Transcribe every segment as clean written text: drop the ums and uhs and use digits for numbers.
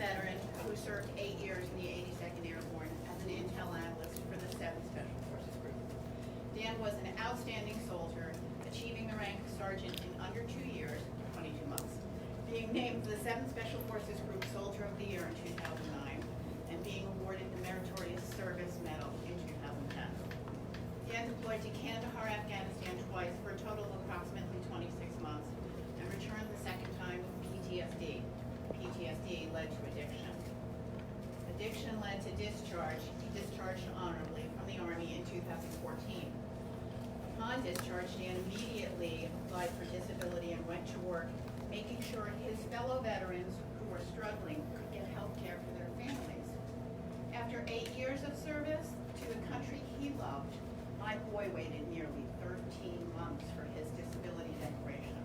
veteran who served 8 years in the 82nd Airborne as an intel analyst for the 7th Special Forces Group. Dan was an outstanding soldier, achieving the rank of sergeant in under 2 years, 22 months, being named the 7th Special Forces Group Soldier of the Year in 2009, and being awarded the Meritorious Service Medal in 2010. Dan deployed to Kandahar, Afghanistan twice for a total of approximately 26 months, and returned the second time with PTSD. PTSD led to addiction. Addiction led to discharge. He discharged honorably from the Army in 2014. Upon discharge, Dan immediately applied for disability and went to work, making sure his fellow veterans who were struggling could get health care for their families. After 8 years of service to the country he loved, my boy waited nearly 13 months for his disability declaration.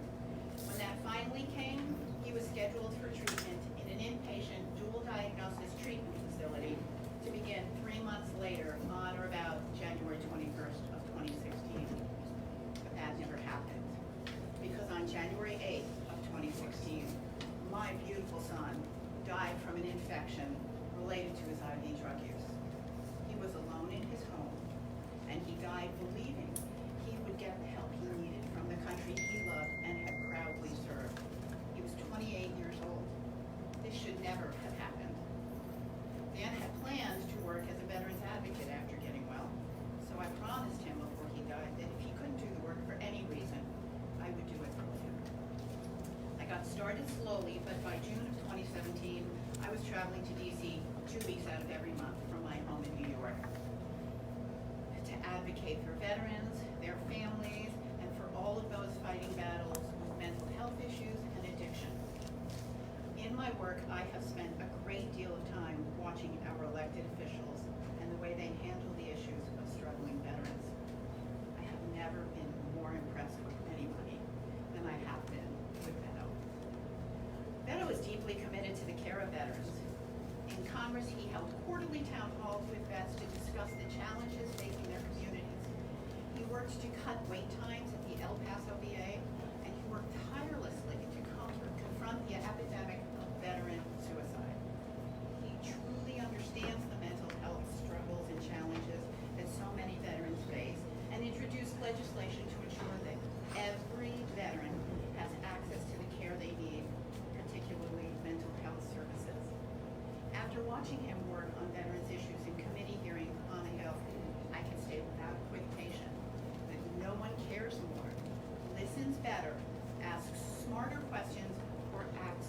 When that finally came, he was scheduled for treatment in an inpatient dual diagnosis treatment facility to begin 3 months later on or about January 21st of 2016. But that never happened, because on January 8th of 2016, my beautiful son died from an infection related to his IV drug use. He was alone in his home, and he died believing he would get the help he needed from the country he loved and had proudly served. He was 28 years old. This should never have happened. Dan had plans to work as a veterans advocate after getting well, so I promised him before he died that if he couldn't do the work for any reason, I would do it for him. I got started slowly, but by June of 2017, I was traveling to DC 2 weeks out of every month from my home in New York to advocate for veterans, their families, and for all of those fighting battles with mental health issues and addiction. In my work, I have spent a great deal of time watching our elected officials and the way they handle the issues of struggling veterans. I have never been more impressed with anybody than I have been with Beto. Beto is deeply committed to the care of veterans. In Congress, he held quarterly town halls with vets to discuss the challenges facing their communities. He worked to cut wait times at the El Paso VA, and he worked tirelessly to confront the epidemic of veteran suicide. He truly understands the mental health struggles and challenges that so many veterans face, and introduced legislation to ensure that every veteran has access to the care they need, particularly mental health services. After watching him work on veterans issues in committee hearings on the Hill, I can say without equivocation that no one cares more, listens better, asks smarter questions, or acts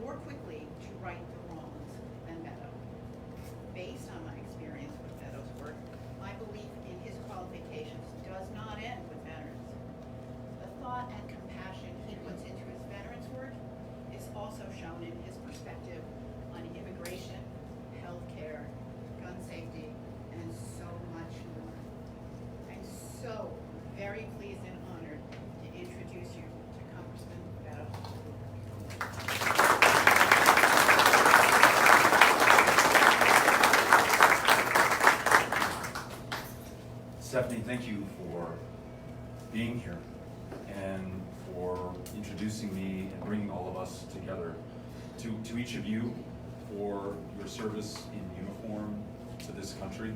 more quickly to right the wrongs than Beto. Based on my experience with Beto's work, my belief in his qualifications does not end with veterans. The thought and compassion he puts into his veterans work is also shown in his perspective on immigration, healthcare, gun safety, and so much more. I'm so very pleased and honored to introduce you to Congressman Beto. Stephanie, thank you for being here and for introducing me and bringing all of us together. To each of you, for your service in uniform to this country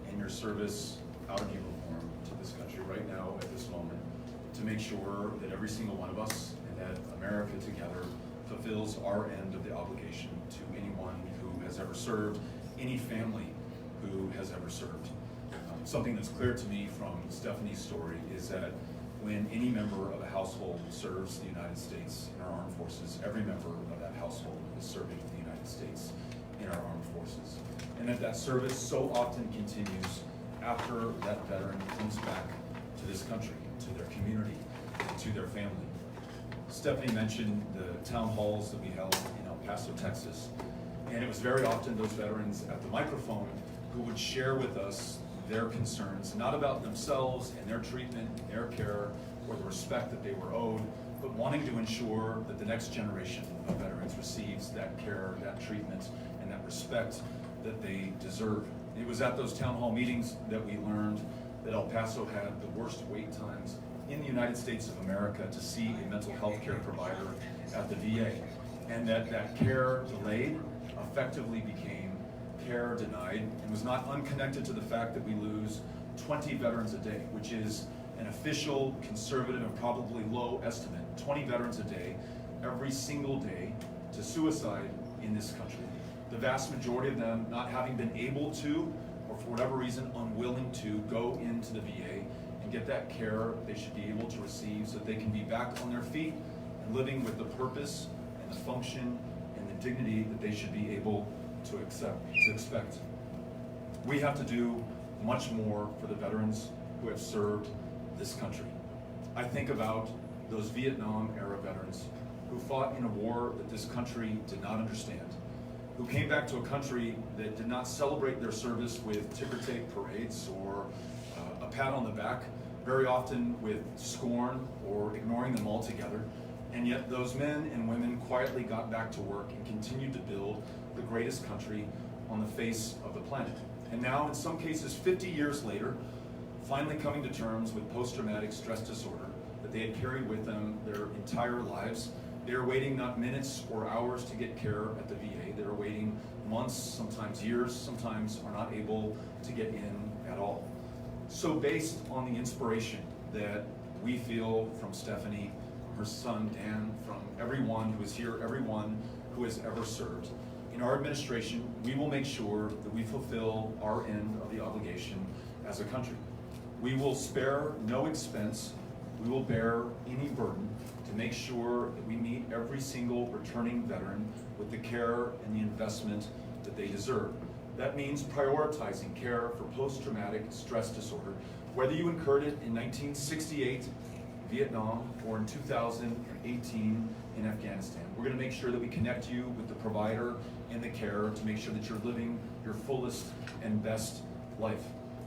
and your service out of uniform to this country right now at this moment, to make sure that every single one of us and that America together fulfills our end of the obligation to anyone who has ever served, any family who has ever served. Something that's clear to me from Stephanie's story is that when any member of a household serves the United States in our armed forces, every member of that household is serving the United States in our armed forces. And that service so often continues after that veteran comes back to this country, to their community, to their family. Stephanie mentioned the town halls that we held in El Paso, Texas. And it was very often those veterans at the microphone who would share with us their concerns, not about themselves and their treatment, and their care, or the respect that they were owed, but wanting to ensure that the next generation of veterans receives that care, that treatment, and that respect that they deserve. It was at those town hall meetings that we learned that El Paso had the worst wait times in the United States of America to see a mental health care provider at the VA, and that care delayed effectively became care denied, and was not unconnected to the fact that we lose 20 veterans a day, which is an official, conservative, and probably low estimate. 20 veterans a day, every single day, to suicide in this country. The vast majority of them not having been able to, or for whatever reason, unwilling to go into the VA and get that care they should be able to receive so that they can be back on their feet and living with the purpose and the function and the dignity that they should be able to expect. We have to do much more for the veterans who have served this country. I think about those Vietnam-era veterans who fought in a war that this country did not understand, who came back to a country that did not celebrate their service with ticker tape parades or a pat on the back, very often with scorn or ignoring them altogether. And yet those men and women quietly got back to work and continued to build the greatest country on the face of the planet. And now, in some cases, 50 years later, finally coming to terms with post-traumatic stress disorder that they had carried with them their entire lives. They are waiting not minutes or hours to get care at the VA. They are waiting months, sometimes years, sometimes are not able to get in at all. So based on the inspiration that we feel from Stephanie, her son Dan, from everyone who is here, everyone who has ever served, in our administration, we will make sure that we fulfill our end of the obligation as a country. We will spare no expense. We will bear any burden to make sure that we meet every single returning veteran with the care and the investment that they deserve. That means prioritizing care for post-traumatic stress disorder, whether you incurred it in 1968, Vietnam, or in 2018 in Afghanistan. We're going to make sure that we connect you with the provider and the care to make sure that you're living your fullest and best life.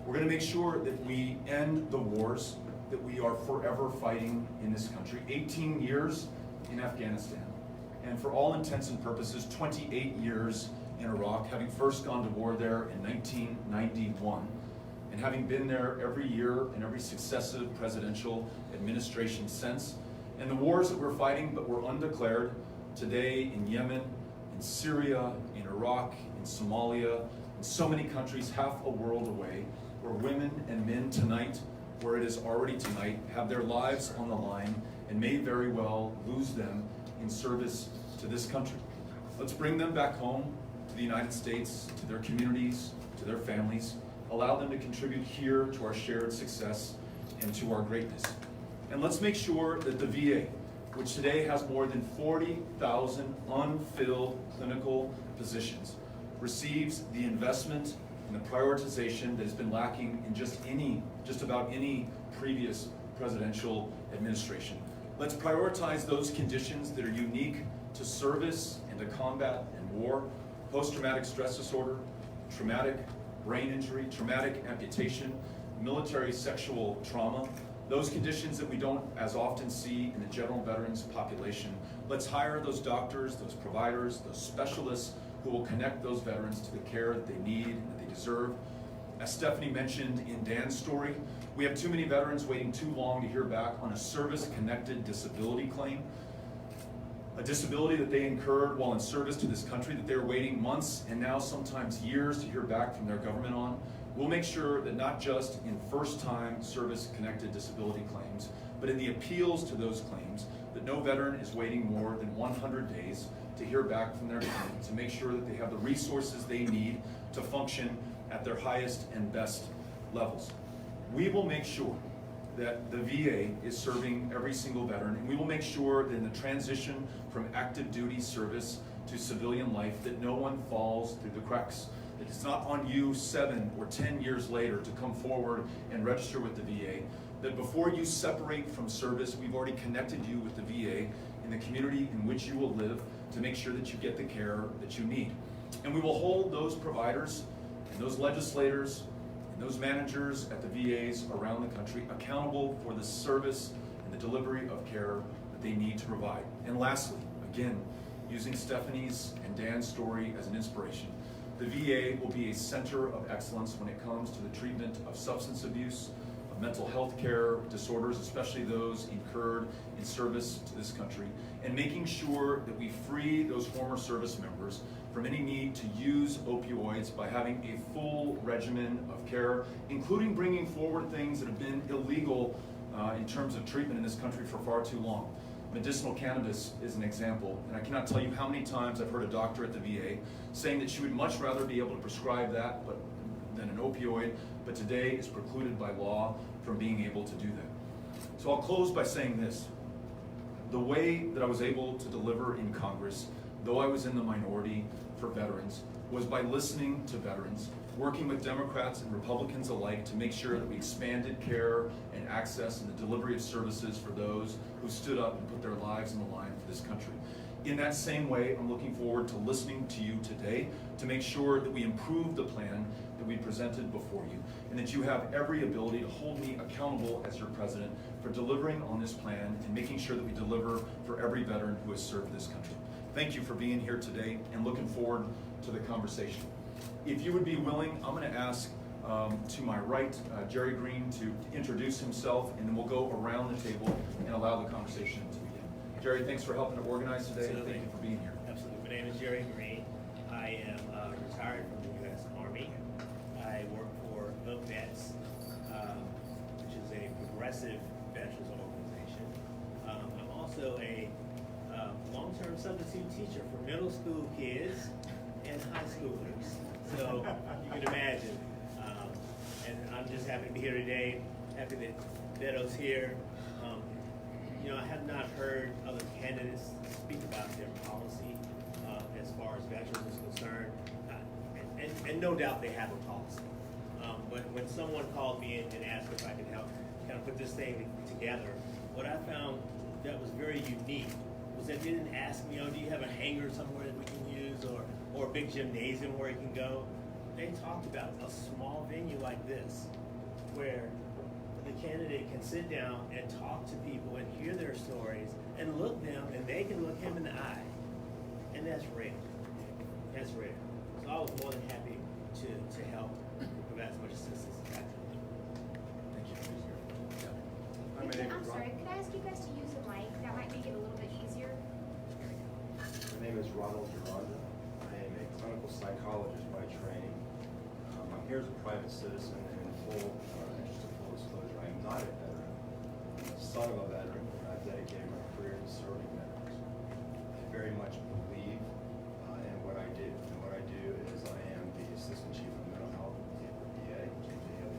We're going to make sure that we end the wars that we are forever fighting in this country. 18 years in Afghanistan, and for all intents and purposes, 28 years in Iraq, having first gone to war there in 1991, and having been there every year in every successive presidential administration since. And the wars that we're fighting but were undeclared today in Yemen, in Syria, in Iraq, in Somalia, in so many countries half a world away, where women and men tonight, where it is already tonight, have their lives on the line and may very well lose them in service to this country. Let's bring them back home to the United States, to their communities, to their families, allow them to contribute here to our shared success and to our greatness. And let's make sure that the VA, which today has more than 40,000 unfilled clinical positions, receives the investment and the prioritization that has been lacking in just about any previous presidential administration. Let's prioritize those conditions that are unique to service and to combat and war: post-traumatic stress disorder, traumatic brain injury, traumatic amputation, military sexual trauma, those conditions that we don't as often see in the general veterans population. Let's hire those doctors, those providers, those specialists who will connect those veterans to the care that they need and that they deserve. As Stephanie mentioned in Dan's story, we have too many veterans waiting too long to hear back on a service-connected disability claim, a disability that they incurred while in service to this country that they're waiting months and now sometimes years to hear back from their government on. We'll make sure that not just in first-time service-connected disability claims, but in the appeals to those claims, that no veteran is waiting more than 100 days to hear back from their government, to make sure that they have the resources they need to function at their highest and best levels. We will make sure that the VA is serving every single veteran, and we will make sure that in the transition from active duty service to civilian life, that no one falls through the cracks. That it's not on you 7 or 10 years later to come forward and register with the VA. That before you separate from service, we've already connected you with the VA in the community in which you will live to make sure that you get the care that you need. And we will hold those providers and those legislators and those managers at the VAs around the country accountable for the service and the delivery of care that they need to provide. And lastly, again, using Stephanie's and Dan's story as an inspiration, the VA will be a center of excellence when it comes to the treatment of substance abuse, of mental health care disorders, especially those incurred in service to this country, and making sure that we free those former service members from any need to use opioids by having a full regimen of care, including bringing forward things that have been illegal in terms of treatment in this country for far too long. Medicinal cannabis is an example, and I cannot tell you how many times I've heard a doctor at the VA saying that she would much rather be able to prescribe that than an opioid, but today is precluded by law from being able to do that. So I'll close by saying this. The way that I was able to deliver in Congress, though I was in the minority for veterans, was by listening to veterans, working with Democrats and Republicans alike to make sure that we expanded care and access and the delivery of services for those who stood up and put their lives on the line for this country. In that same way, I'm looking forward to listening to you today to make sure that we improve the plan that we presented before you, and that you have every ability to hold me accountable as your president for delivering on this plan and making sure that we deliver for every veteran who has served this country. Thank you for being here today, and looking forward to the conversation. If you would be willing, I'm going to ask to my right, Jerry Green, to introduce himself, and then we'll go around the table and allow the conversation to begin. Jerry, thanks for helping to organize today. Absolutely. Thank you for being here. Absolutely. My name is Jerry Green. I am retired from the U.S. Army. I work for Vets, which is a progressive veterans organization. I'm also a long-term substitute teacher for middle school kids and high schoolers. So you can imagine. And I'm just happy to be here today. Happy that Beto's here. I have not heard other candidates speak about their policy as far as veterans is concerned. And no doubt they have a policy. But when someone called me and asked if I could help kind of put this thing together, what I found that was very unique was that they didn't ask me, do you have a hangar somewhere that we can use or a big gymnasium where you can go? They talked about a small venue like this where the candidate can sit down and talk to people and hear their stories and look them, and they can look him in the eye. And that's rare. That's rare. So I was more than happy to help provide as much assistance as I could. Thank you. I'm sorry, could I ask you guys to use the mic? That might make it a little bit easier. My name is Ronald Gironda. I am a clinical psychologist by training. I'm here as a private citizen, and in full interest of full disclosure, I am not a veteran. I'm the son of a veteran, and I've dedicated my career to serving veterans. I very much believe in what I do. And what I do is I am the assistant chief of mental health at the VA, JJ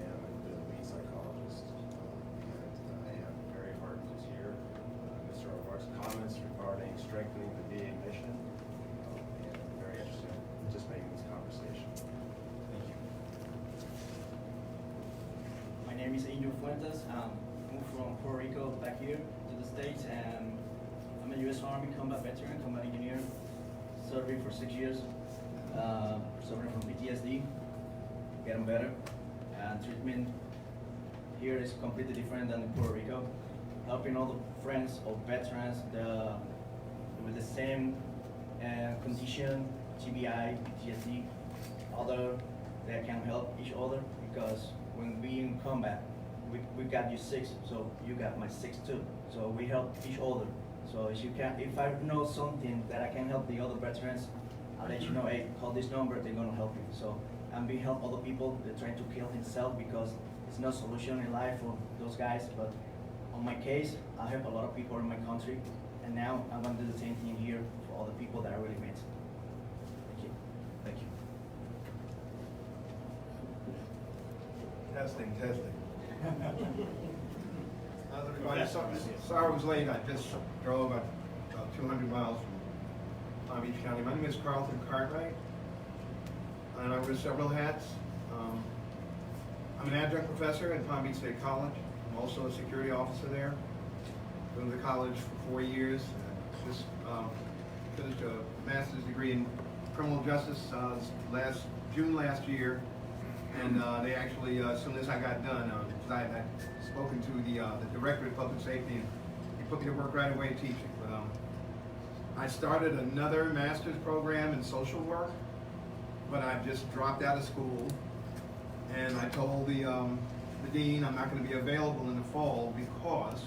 and I'm the lead psychologist. And I am very heartened to hear Mr. O'Rourke's comments regarding strengthening the VA mission, and I'm very interested in participating in this conversation. Thank you. My name is Angel Fuentes. Moved from Puerto Rico back here to the States, and I'm a U.S. Army combat veteran, combat engineer, serving for 6 years, suffering from PTSD, getting better. Treatment here is completely different than in Puerto Rico. Helping all the friends of veterans with the same condition, TBI, PTSD, other that can help each other, because when we in combat, we got you 6, so you got my 6 too. So we help each other. So if I know something that I can help the other veterans, I'll let you know, hey, call this number, they're gonna help you. So I'm being help other people, they're trying to kill themselves because it's no solution in life for those guys. But on my case, I help a lot of people in my country, and now I'm gonna do the same thing here for all the people that I really met. Thank you. Thank you. Testing. How's everybody? Sorry I was late. I just drove about 200 miles from Palm Beach County. My name is Carlton Cartwright, and I wear several hats. I'm an adjunct professor at Palm Beach State College. I'm also a security officer there. Been to the college for 4 years. Just finished a master's degree in criminal justice June last year. And they actually, as soon as I got done, I had spoken to the director of public safety, and he put me to work right away teaching. But I started another master's program in social work, but I've just dropped out of school. And I told the the dean. I'm not going to be available in the fall because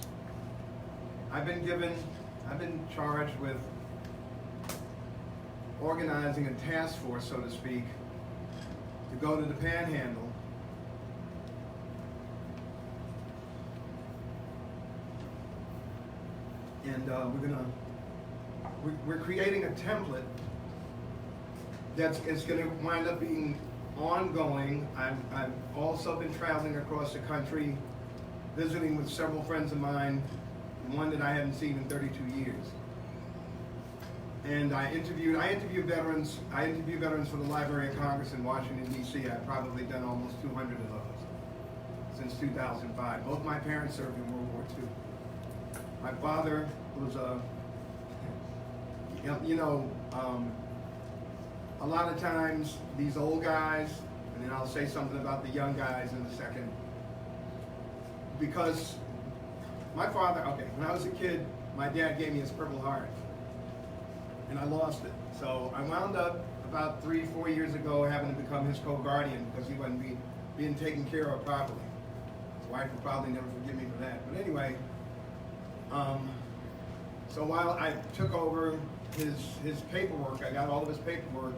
I've been charged with organizing a task force, so to speak, to go to the Panhandle and we're creating a template it's going to wind up being ongoing. I've also been traveling across the country, visiting with several friends of mine, one that I haven't seen in 32 years. And I interview veterans. I interview veterans for the Library of Congress in Washington, D.C. I've probably done almost 200 of those since 2005. Both my parents served in World War II. My father was a lot of times these old guys, and then I'll say something about the young guys in a second, because my father, when I was a kid, my dad gave me his Purple Heart, and I lost it. So I wound up about 3-4 years ago having to become his co-guardian because he wasn't being taken care of properly. His wife would probably never forgive me for that. But anyway, so while I took over his paperwork, I got all of his paperwork,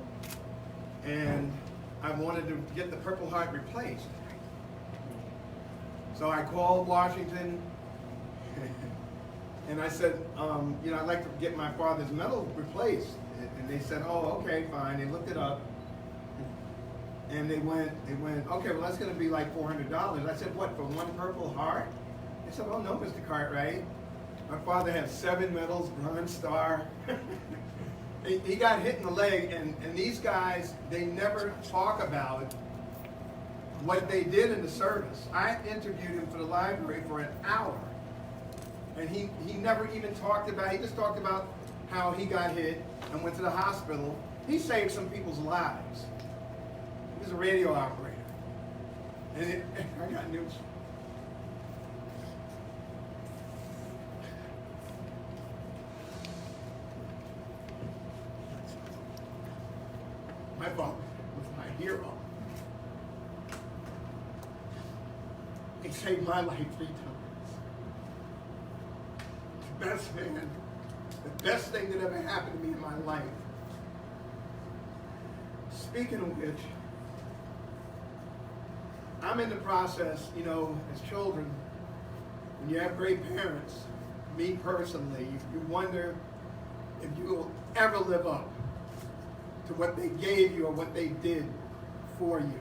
and I wanted to get the Purple Heart replaced. So I called Washington, and I said, I'd like to get my father's medal replaced. And they said, oh, okay, fine. They looked it up, and they went, okay, well, that's going to be like $400. I said, what, for one Purple Heart? They said, oh, no, Mr. Cartwright. My father has 7 medals, Bronze Star. He got hit in the leg, and these guys, they never talk about what they did in the service. I interviewed him for the library for an hour, and he never even talked about, he just talked about how he got hit and went to the hospital. He saved some people's lives. He was a radio operator. And I got news. My father was my hero. He saved my life 3 times. The best man, the best thing that ever happened to me in my life. Speaking of which, I'm in the process, as children, when you have great parents, me personally, you wonder if you will ever live up to what they gave you or what they did for you.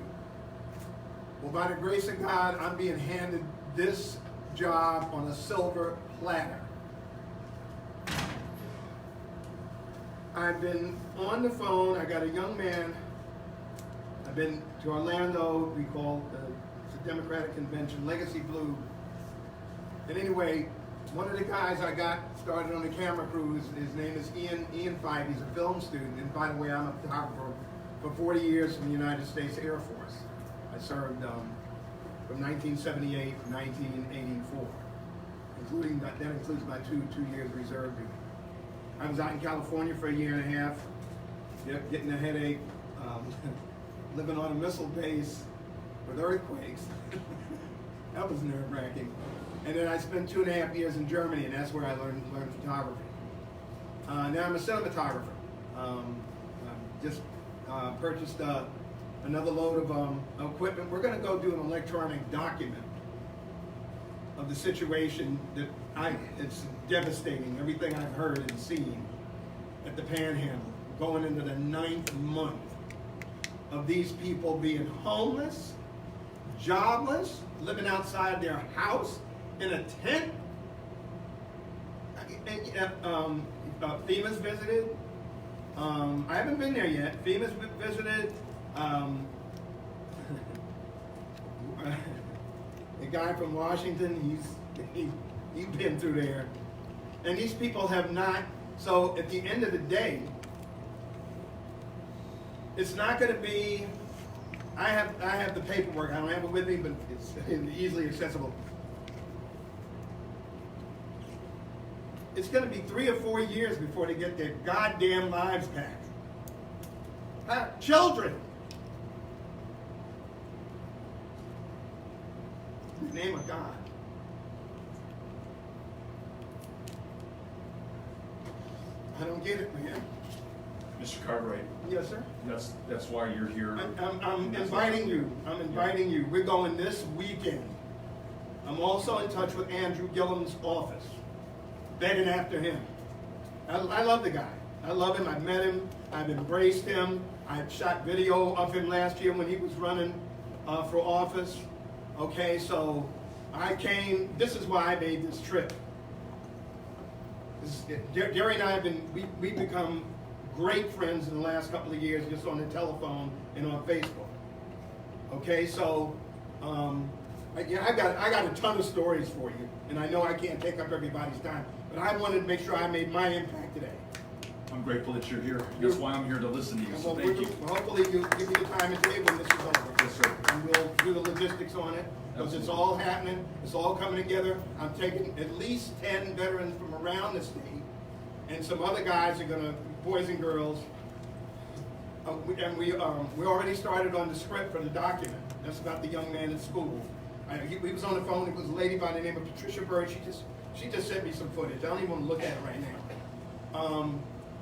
Well, by the grace of God, I'm being handed this job on a silver platter. I've been on the phone. I got a young man. I've been to Orlando. We call it's a Democratic convention, Legacy Blue. And anyway, one of the guys I got started on the camera crew, his name is Ian Five. He's a film student. And by the way, I'm a photographer for 40 years in the United States Air Force. I served from 1978 to 1984, including that includes my two years reserve duty. I was out in California for a year and a half, getting a headache, living on a missile base with earthquakes. That was nerve-wracking. And then I spent 2.5 years in Germany, and that's where I learned photography. Now I'm a cinematographer. Just purchased another load of equipment. We're going to go do an electronic document of the situation that it's devastating, everything I've heard and seen at the Panhandle, going into the 9th month of these people being homeless, jobless, living outside their house in a tent. FEMA's visited. I haven't been there yet. FEMA's visited. The guy from Washington, he's been through there. And these people have not, so at the end of the day, it's not going to be, I have the paperwork, I don't have it with me, but it's easily accessible. It's going to be 3 or 4 years before they get their goddamn lives back. Children. name of God. I don't get it, man. Mr. Cartwright, Yes, sir. that's why you're here. I'm inviting you. I'm inviting you. We're going this weekend. I'm also in touch with Andrew Gillum's office, begging after him. I love the guy. I love him. I've met him. I've embraced him. I shot video of him last year when he was running for office. Okay, so I came. This is why I made this trip. Jerry and I have been. We've become great friends in the last couple of years, just on the telephone and on Facebook. Okay, so I got a ton of stories for you, and I know I can't take up everybody's time, but I wanted to make sure I made my impact today. I'm grateful that you're here. That's why I'm here to listen to you, so Well, thank you. hopefully you give me the time of day when this is over. Yes, sir. And we'll do the logistics on it, because it's all happening, it's all coming together. I'm taking at least 10 veterans from around the state, and some other guys are gonna, boys and girls. We already started on the script for the document. That's about the young man in school. We was on the phone. It was a lady by the name of Patricia Bird. She just sent me some footage. I don't even want to look at it right now.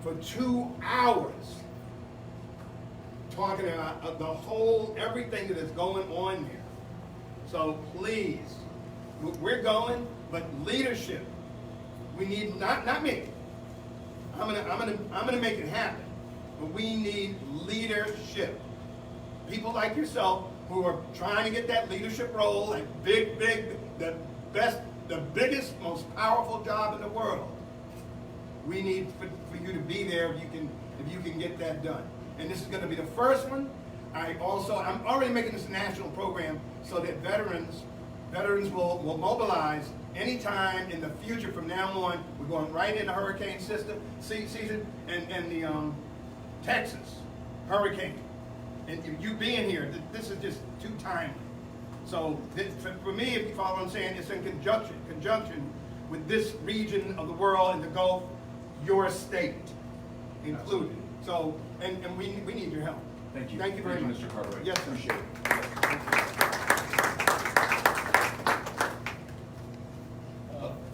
For 2 hours, talking about the whole, everything that is going on there. So please, we're going, but leadership. We need not me. I'm gonna make it happen. But we need leadership. People like yourself who are trying to get that leadership role, like the biggest, most powerful job in the world. We need for you to be there if you can get that done. And this is going to be the first one. I'm already making this a national program so that veterans will mobilize anytime in the future from now on. We're going right into hurricane season and the Texas hurricane. And you being here, this is just too timely. So for me, if you follow what I'm saying, it's in conjunction with this region of the world and the Gulf, your state included. So, and we need your help. Thank you. Thank you very much. Mr. Cartwright. Yes, sir. Appreciate it.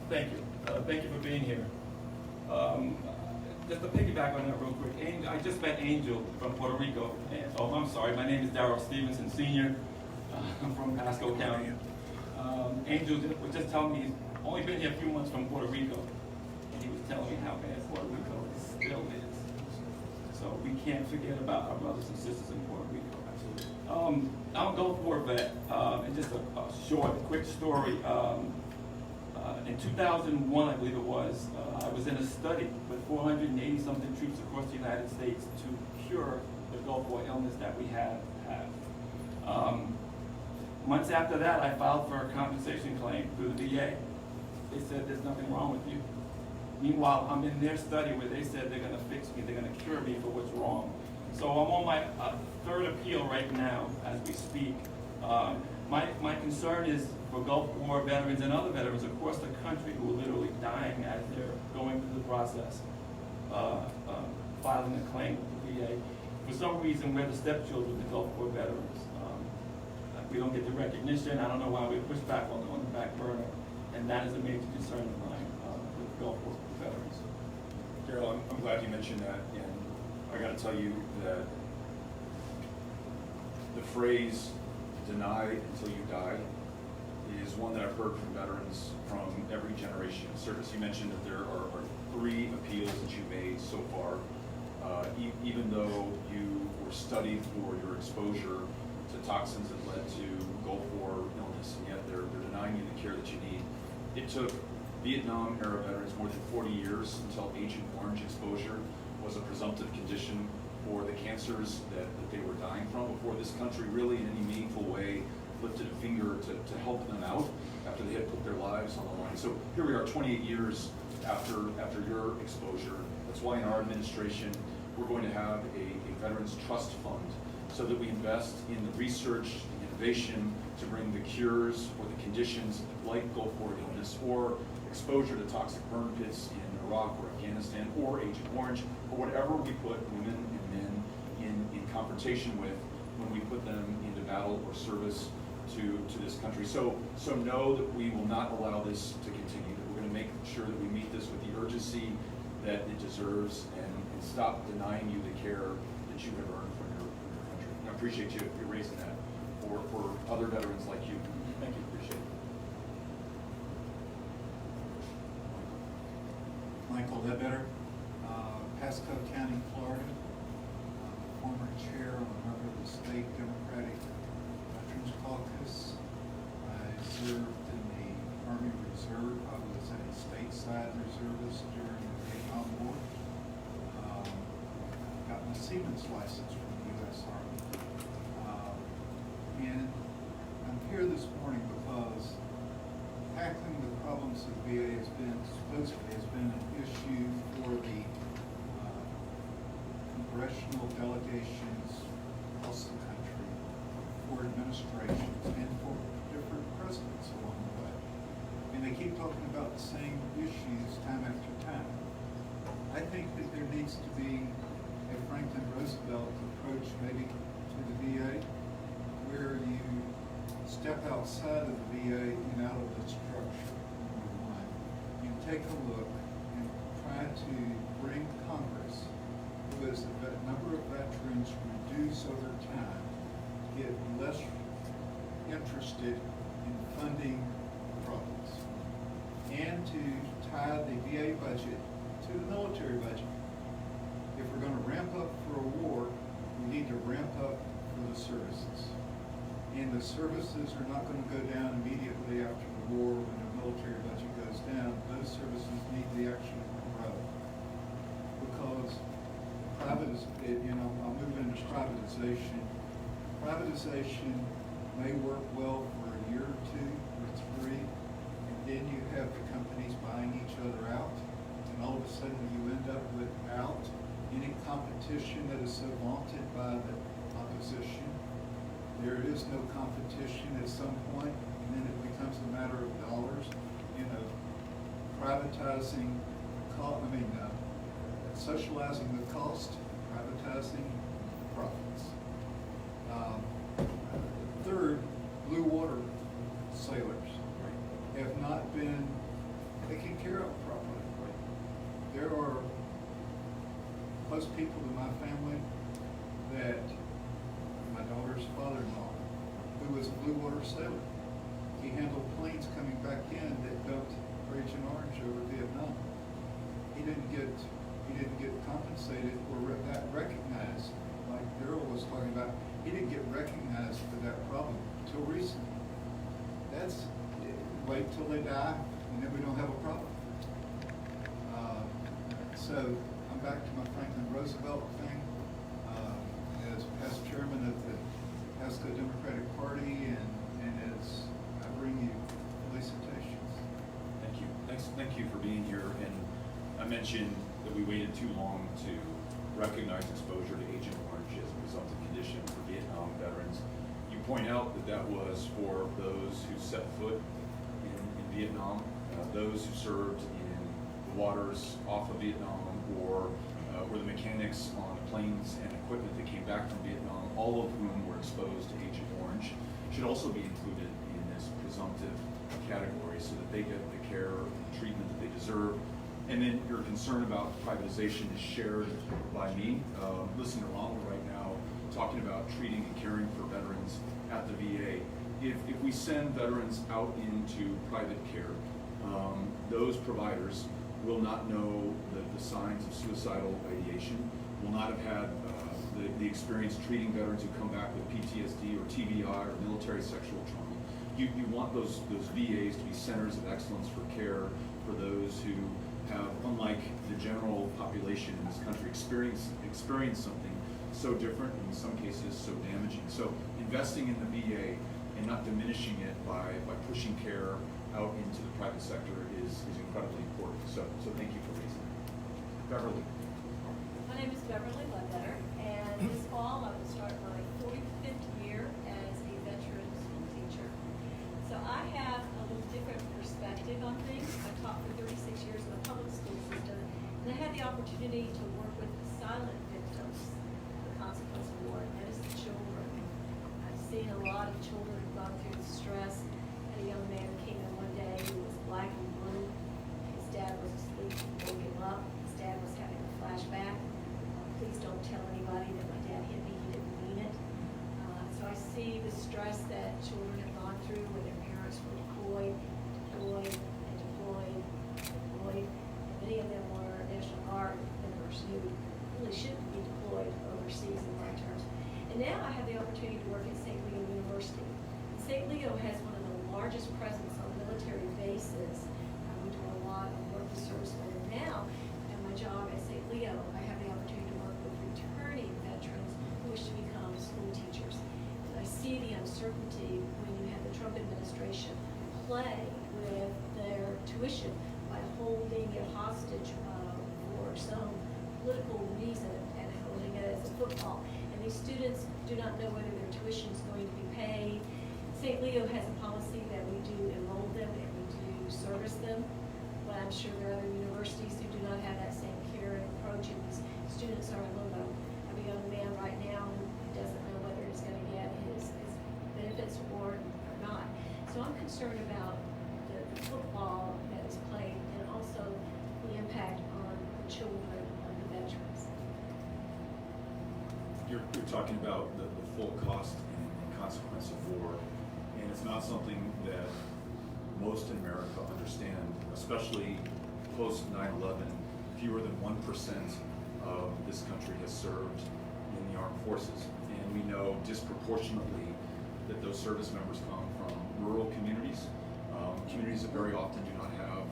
Thank you. Thank you for being here. Just to piggyback on that real quick, I just met Angel from Puerto Rico. I'm sorry, my name is Darrell Stevenson, Sr. I'm from Pasco County. Angel was just telling me he's only been here a few months from Puerto Rico, and he was telling me how bad Puerto Rico still is. So we can't forget about our brothers and sisters in Puerto Rico. I'm a Gulf War vet, and just a quick story. In 2001, I believe it was, I was in a study with 480-something troops across the United States to cure the Gulf War illness that we have. Months after that, I filed for a compensation claim through the VA. They said there's nothing wrong with you. Meanwhile, I'm in their study where they said they're going to fix me, they're going to cure me for what's wrong. So I'm on my third appeal right now as we speak. My concern is for Gulf War veterans and other veterans across the country who are literally dying as they're going through the process, filing a claim with the VA. For some reason, we're the stepchildren of the Gulf War veterans. We don't get the recognition. I don't know why we're pushed back on the back burner, and that is a major concern of mine with Gulf War veterans. Darrell, I'm glad you mentioned that, and I got to tell you that the phrase "deny until you die" is one that I've heard from veterans from every generation of service. You mentioned that there are 3 appeals that you made so far, even though you were studied for your exposure to toxins that led to Gulf War illness, and yet they're denying you the care that you need. It took Vietnam-era veterans more than 40 years until Agent Orange exposure was a presumptive condition for the cancers that they were dying from, before this country really in any meaningful way lifted a finger to help them out after they had put their lives on the line. So here we are 28 years after your exposure. That's why in our administration we're going to have a Veterans Trust Fund, so that we invest in the research and innovation to bring the cures for the conditions like Gulf War illness or exposure to toxic burn pits in Iraq or Afghanistan or Agent Orange, or whatever we put women and men in confrontation with when we put them into battle or service to this country. So know that we will not allow this to continue, that we're gonna make sure that we meet this with the urgency that it deserves and stop denying you the care that you have earned from your country. And I appreciate you raising that for other veterans like you. Thank you, appreciate it. Michael Ledbetter, Pasco County, Florida, former chair and a member of the State Democratic Veterans Caucus. I served in the Army Reserve. I was a stateside reservist during the Vietnam War. Got my Seaman's license from the U.S. Army. And I'm here this morning because tackling the problems of VA supposedly has been an issue for the congressional delegations across the country, for administrations, and for different presidents along the way. And they keep talking about the same issues time after time. I think that there needs to be a Franklin Roosevelt approach maybe to the VA, where you step outside of the VA and out of the structure, number one. You take a look and try to bring Congress, who as the number of veterans reduce over time, get less interested in funding problems, and to tie the VA budget to the military budget. If we're going to ramp up for a war, we need to ramp up for the services. And the services are not going to go down immediately after the war when the military budget goes down. Those services need to actually grow. Because I'll move into privatization. Privatization may work well for a year or two or three, and then you have the companies buying each other out, and all of a sudden you end up without any competition that is so vaunted by the opposition. There is no competition at some point, and then it becomes a matter of dollars. Privatizing, socializing the cost, privatizing profits. Third, blue water sailors have not been taken care of properly. There are close people in my family that my daughter's father-in-law, who was a blue water sailor. He handled planes coming back in that dumped Agent Orange over Vietnam. He didn't get compensated or that recognized, like Daryl was talking about. He didn't get recognized for that problem until recently. Wait till they die, and then we don't have a problem. So I'm back to my Franklin Roosevelt thing. As past chairman of the Pasco Democratic Party, and as I bring you felicitations. Thank you. Thank you for being here. And I mentioned that we waited too long to recognize exposure to Agent Orange as a presumptive condition for Vietnam veterans. You point out that was for those who set foot in Vietnam, those who served in the waters off of Vietnam, or were the mechanics on planes and equipment that came back from Vietnam, all of whom were exposed to Agent Orange, should also be included in this presumptive category so that they get the care and treatment that they deserve. And then your concern about privatization is shared by me. Listening to Ronald right now, talking about treating and caring for veterans at the VA. If we send veterans out into private care, those providers will not know the signs of suicidal ideation, will not have had the experience treating veterans who come back with PTSD or TBI or military sexual trauma. You want those VAs to be centers of excellence for care for those who have, unlike the general population in this country, experienced something so different, and in some cases so damaging. So investing in the VA and not diminishing it by pushing care out into the private sector is incredibly important. So thank you for raising that. Beverly. My name is Beverly Ledbetter, and this fall I will start my 45th year as a veteran school teacher. So I have a little different perspective on things. I taught for 36 years in the public school system, and I had the opportunity to work with the silent victims of the consequence of war, and that is the children. I've seen a lot of children who've gone through the stress. And a young man came in one day who was black and blue. His dad was asleep, woke him up. His dad was having a flashback. Please don't tell anybody that my dad hit me, he didn't mean it. So I see the stress that children have gone through when their parents were deployed. And many of them were National Guard members who really shouldn't be deployed overseas in long terms. And now I have the opportunity to work at St. Leo University. St. Leo has one of the largest presence on military bases. We do a lot of work with servicemen. And now, in my job at St. Leo, I have the opportunity to work with returning veterans who wish to become school teachers. And I see the uncertainty when you have the Trump administration play with their tuition by holding it hostage for some political reason and holding it as a football. And these students do not know whether their tuition is going to be paid. St. Leo has a policy that we do enroll them and we do service them, but I'm sure there are other universities who do not have that same care and approach, and these students are in limbo. I have a young man right now who doesn't know whether he's going to get his benefits or not. So I'm concerned about the football that is played and also the impact on the children of the veterans. You're talking about the full cost and consequence of war, and it's not something that most in America understand, especially post 9/11. Fewer than 1% of this country has served in the armed forces, and we know disproportionately that those service members come from rural communities, communities that very often do not have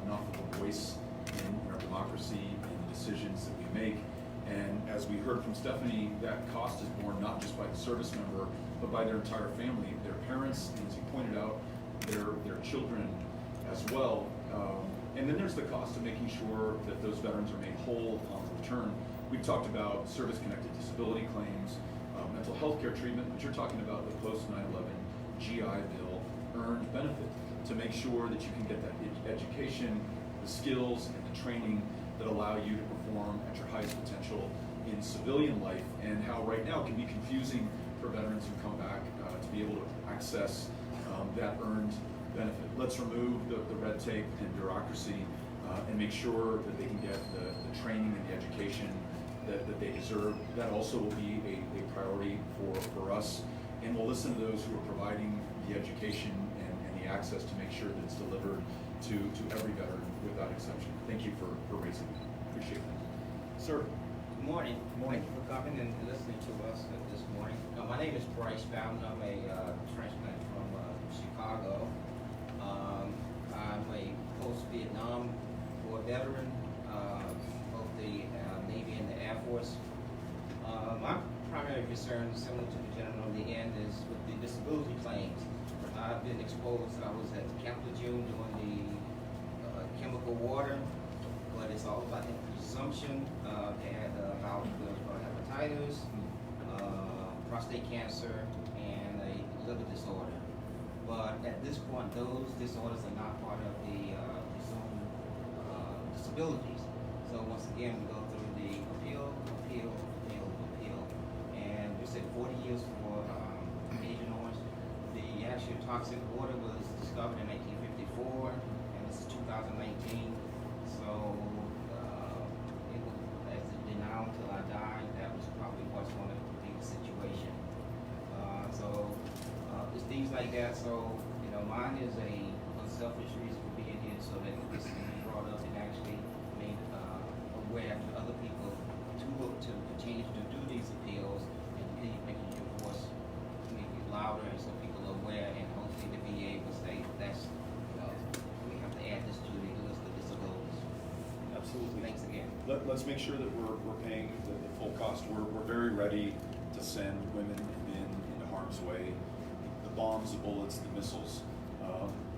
enough of a voice in our democracy and the decisions that we make. And as we heard from Stephanie, that cost is borne not just by the service member, but by their entire family, their parents, and as you pointed out, their children as well. And then there's the cost of making sure that those veterans are made whole on return. We've talked about service-connected disability claims, mental health care treatment, but you're talking about the post 9/11 GI Bill earned benefit to make sure that you can get that education, the skills, and the training that allow you to perform at your highest potential in civilian life, and how right now it can be confusing for veterans who come back to be able to access that earned benefit. Let's remove the red tape and bureaucracy and make sure that they can get the training and the education that they deserve. That also will be a priority for us, and we'll listen to those who are providing the education and the access to make sure that it's delivered to every veteran without exception. Thank you for raising it. Appreciate that. Sir. Good morning. Morning. Thank you for coming and listening to us this morning. My name is Bryce Bowden. I'm a transplant from Chicago. I'm a post-Vietnam War veteran, both the Navy and the Air Force. My primary concern, similar to the gentleman on the end, is with the disability claims. I've been exposed. I was at Camp Lejeune doing the chemical water, but it's all about the presumption. They had about hepatitis, prostate cancer, and a liver disorder. But at this point, those disorders are not part of the presumed disabilities. So once again, we go through the appeal, and we said 40 years for Agent Orange. The actual toxic water was discovered in 1954, and this is 2019. So it was, as a denial until I died, that was probably what's going to be the situation. It's things like that. So, mine is a unselfish reason for being here, so that this can be brought up and actually made aware to other people to continue to do these appeals and making your voice make it louder, and so people are aware, and hopefully the VA will say that's we have to add this to the list of disabilities. Absolutely. Thanks again. Let's make sure that we're paying the full cost. We're very ready to send women and men into harm's way. The bombs, the bullets, the missiles.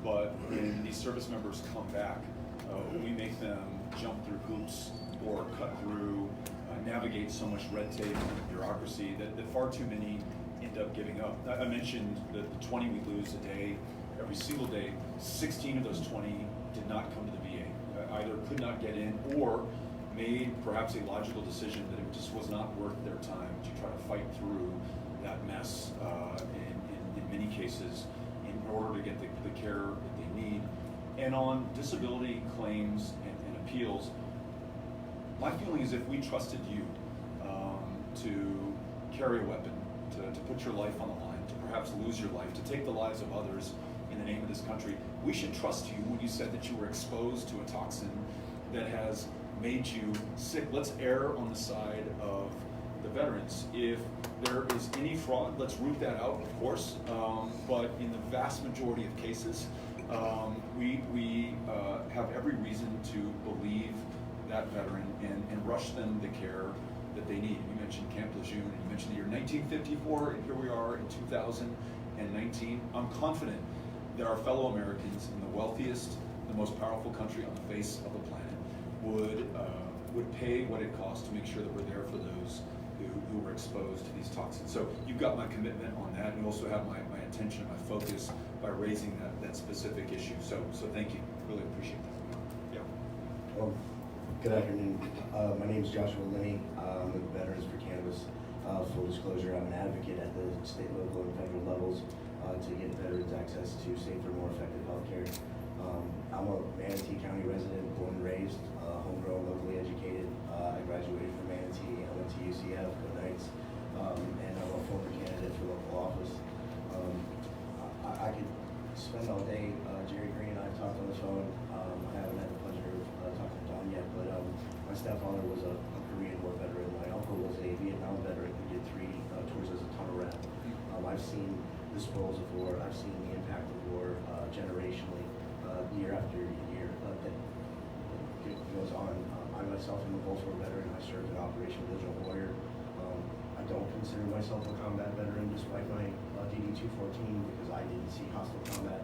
But when these service members come back, we make them jump through hoops or cut through, navigate so much red tape and bureaucracy that far too many end up giving up. I mentioned the 20 we lose a day, every single day. 16 of those 20 did not come to the VA. Either could not get in or made perhaps a logical decision that it just was not worth their time to try to fight through that mess in many cases in order to get the care that they need. And on disability claims and appeals, my feeling is if we trusted you to carry a weapon, to put your life on the line, to perhaps lose your life, to take the lives of others in the name of this country, we should trust you when you said that you were exposed to a toxin that has made you sick. Let's err on the side of the veterans. If there is any fraud, let's root that out, of course, but in the vast majority of cases, we have every reason to believe that veteran and rush them the care that they need. You mentioned Camp Lejeune, and you mentioned the year 1954, and here we are in 2019. I'm confident that our fellow Americans in the wealthiest, the most powerful country on the face of the planet would pay what it costs to make sure that we're there for those who were exposed to these toxins. So you've got my commitment on that, and you also have my attention and my focus by raising that specific issue. So thank you. Really appreciate that. Yeah. Good afternoon. My name is Joshua Linney. I'm with Veterans for Cannabis. Full disclosure, I'm an advocate at the state, local, and federal levels to get veterans access to safer, more effective healthcare. I'm a Manatee County resident, born and raised, homegrown, locally educated. I graduated from Manatee. I went to UCF, go Knights, and I'm a former candidate for local office. I could spend all day. Jerry Green and I have talked on the phone. I haven't had the pleasure of talking to Don yet, but my stepfather was a Korean War veteran. My uncle was a Vietnam veteran who did 3 tours as a tunnel rat. I've seen the spoils of war. I've seen the impact of war generationally, year after year. That goes on. I myself am a Gulf War veteran. I served in Operation Digital Warrior. I don't consider myself a combat veteran despite my DD-214 because I didn't see hostile combat.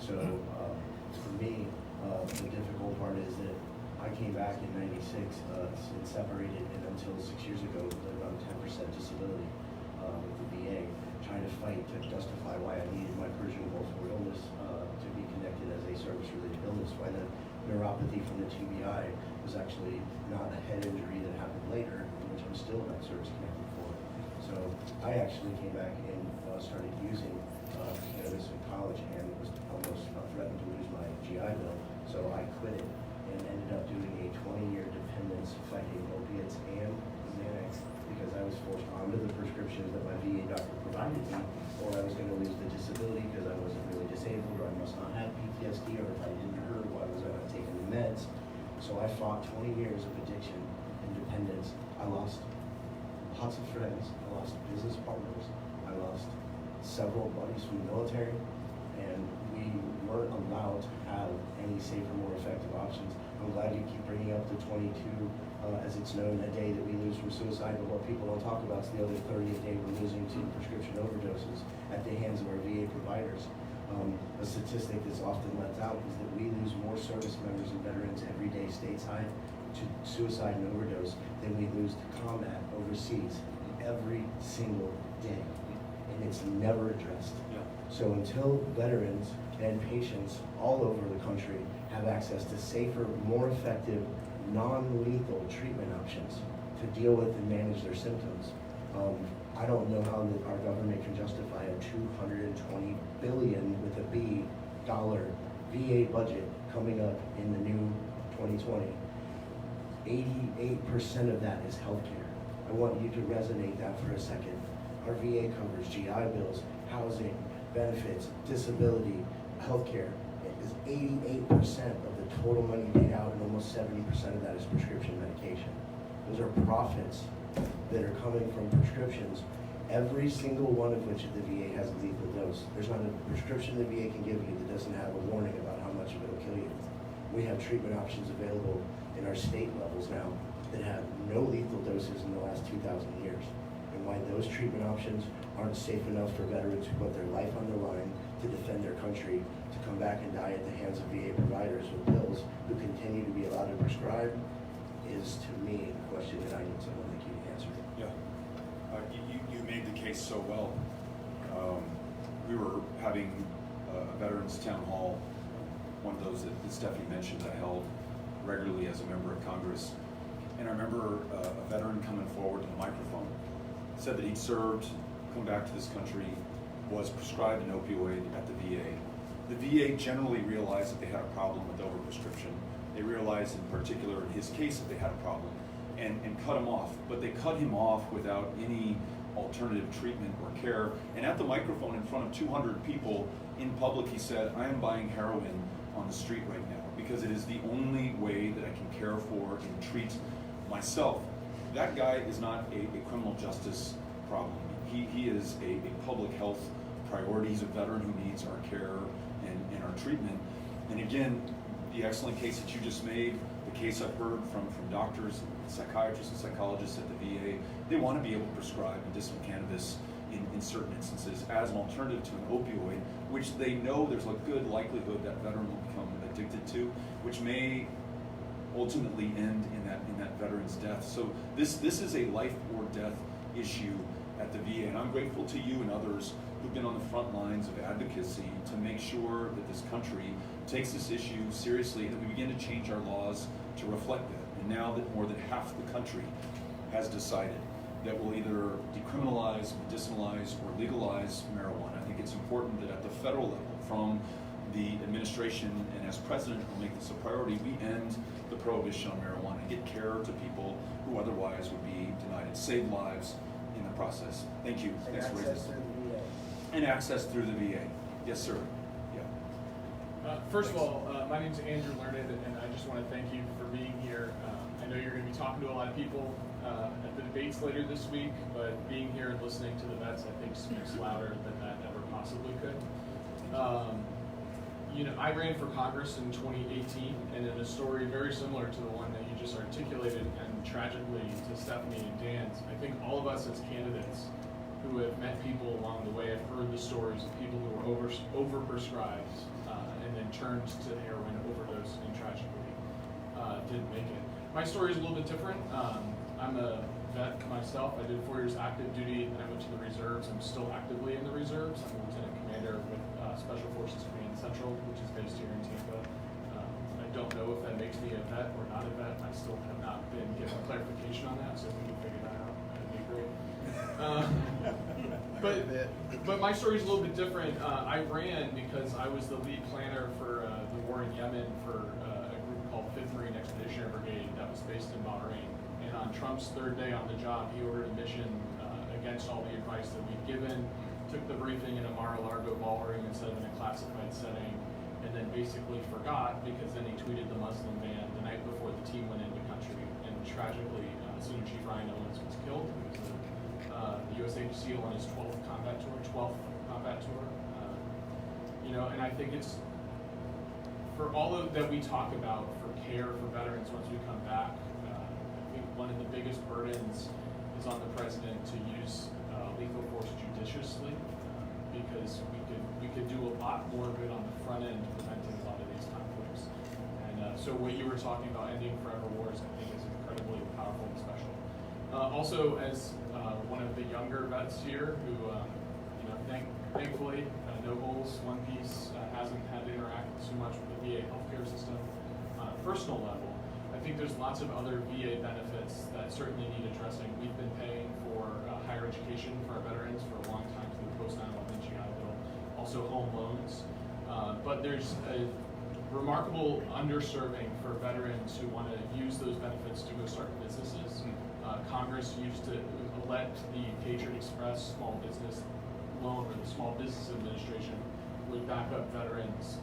For me, the difficult part is that I came back in '96 and separated, and until 6 years ago, lived on 10% disability with the VA, trying to fight to justify why I needed my Persian Gulf War illness to be connected as a service-related illness, why the neuropathy from the TBI was actually not a head injury that happened later, which I'm still not service-connected for. So I actually came back and started using cannabis in college and was almost threatened to lose my GI Bill. So I quit it and ended up doing a 20-year dependence fighting opiates and Xanax because I was forced onto the prescriptions that my VA doctor provided me, or I was going to lose the disability because I wasn't really disabled, or I must not have PTSD, or if I didn't hurt, why was I not taking the meds? So I fought 20 years of addiction and dependence. I lost lots of friends, I lost business partners, I lost several buddies from the military, and we weren't allowed to have any safer, more effective options. I'm glad you keep bringing up the 22, as it's known, a day that we lose from suicide, but what people don't talk about is the other 30th day we're losing to prescription overdoses at the hands of our VA providers. A statistic that's often left out is that we lose more service members and veterans every day stateside to suicide and overdose than we lose to combat overseas every single day, and it's never addressed. Yeah. So until veterans and patients all over the country have access to safer, more effective, non-lethal treatment options to deal with and manage their symptoms, I don't know how our government can justify a $220 billion with a B dollar VA budget coming up in the new 2020. 88% of that is healthcare. I want you to resonate that for a second. Our VA covers GI bills, housing, benefits, disability, healthcare. It is 88% of the total money paid out, and almost 70% of that is prescription medication. Those are profits that are coming from prescriptions, every single one of which the VA has a lethal dose. There's not a prescription the VA can give you that doesn't have a warning about how much of it will kill you. We have treatment options available in our state levels now that have no lethal doses in the last 2,000 years. And why those treatment options aren't safe enough for veterans who put their life on the line to defend their country to come back and die at the hands of VA providers with pills who continue to be allowed to prescribe is, to me, a question that I need someone like you to answer. Yeah. You made the case so well. We were having a veterans town hall, one of those that Stephanie mentioned, I held regularly as a member of Congress. And I remember a veteran coming forward to the microphone, said that he'd served come back to this country was prescribed an opioid at the VA. The VA generally realized that they had a problem with overprescription. They realized in particular in his case that they had a problem and cut him off. But they cut him off without any alternative treatment or care. And at the microphone in front of 200 people in public, he said, I am buying heroin on the street right now because it is the only way that I can care for and treat myself. That guy is not a criminal justice problem. He is a public health priority. He's a veteran who needs our care and our treatment. And again, the excellent case that you just made, the case I've heard from doctors, psychiatrists and psychologists at the VA, they want to be able to prescribe medicinal cannabis in certain instances as an alternative to an opioid, which they know there's a good likelihood that veteran will become addicted to, which may ultimately end in that veteran's death. So this is a life or death issue at the VA, and I'm grateful to you and others who've been on the front lines of advocacy to make sure that this country takes this issue seriously and that we begin to change our laws to reflect that. And now that more than half the country has decided that we'll either decriminalize, medicinalize, or legalize marijuana, I think it's important that at the federal level, from the administration and as president will make this a priority, we end the prohibition on marijuana and get care to people who otherwise would be denied it, save lives in the process. Thank you. And Thanks for access raising through this. the VA. And access through the VA. Yes, sir. Yeah. First of all, my name is Andrew Learned, and I just want to thank you for being here. I know you're going to be talking to a lot of people at the debates later this week, but being here and listening to the vets, I think, speaks louder than that ever possibly could. You know, I ran for Congress in 2018, and in a story very similar to the one that you just articulated, and tragically to Stephanie and Dan's, I think all of us as candidates who have met people along the way have heard the stories of people who were overprescribed and then turned to heroin, overdose, and tragically didn't make it. My story is a little bit different. I'm a vet myself. I did 4 years active duty, and I went to the reserves. I'm still actively in the reserves. I'm a lieutenant commander with Special Forces Command Central, which is based here in Tampa. I don't know if that makes me a vet or not a vet. I still have not been given clarification on that, so if we can figure that out, that'd be great. But my story is a little bit different. I ran because I was the lead planner for the war in Yemen for a group called 5th Marine Expeditionary Brigade that was based in Bahrain. And on Trump's 3rd day on the job, he ordered a mission against all the advice that we'd given, took the briefing in a Mar-a-Lago ballroom instead of in a classified setting, and then basically forgot because then he tweeted the Muslim ban the night before the team went into country. And tragically, Senior Chief Ryan Owens was killed. He was the USA SEAL on his 12th combat tour. You know, and I think it's, for all of that we talk about for care for veterans once we come back, I think one of the biggest burdens is on the president to use lethal force judiciously, because we could do a lot more good on the front end preventing a lot of these conflicts. And so what you were talking about, ending forever wars, I think is incredibly powerful and special. Also, as one of the younger vets here who, you know, thankfully, No Holes, One Piece hasn't had to interact too much with the VA healthcare system on a personal level. I think there's lots of other VA benefits that certainly need addressing. We've been paying for higher education for our veterans for a long time through the post 9/11 GI Bill, also home loans. But there's a remarkable underserving for veterans who want to use those benefits to go start businesses. Congress used to elect the Patriot Express small business loan, or the Small Business Administration would back up veterans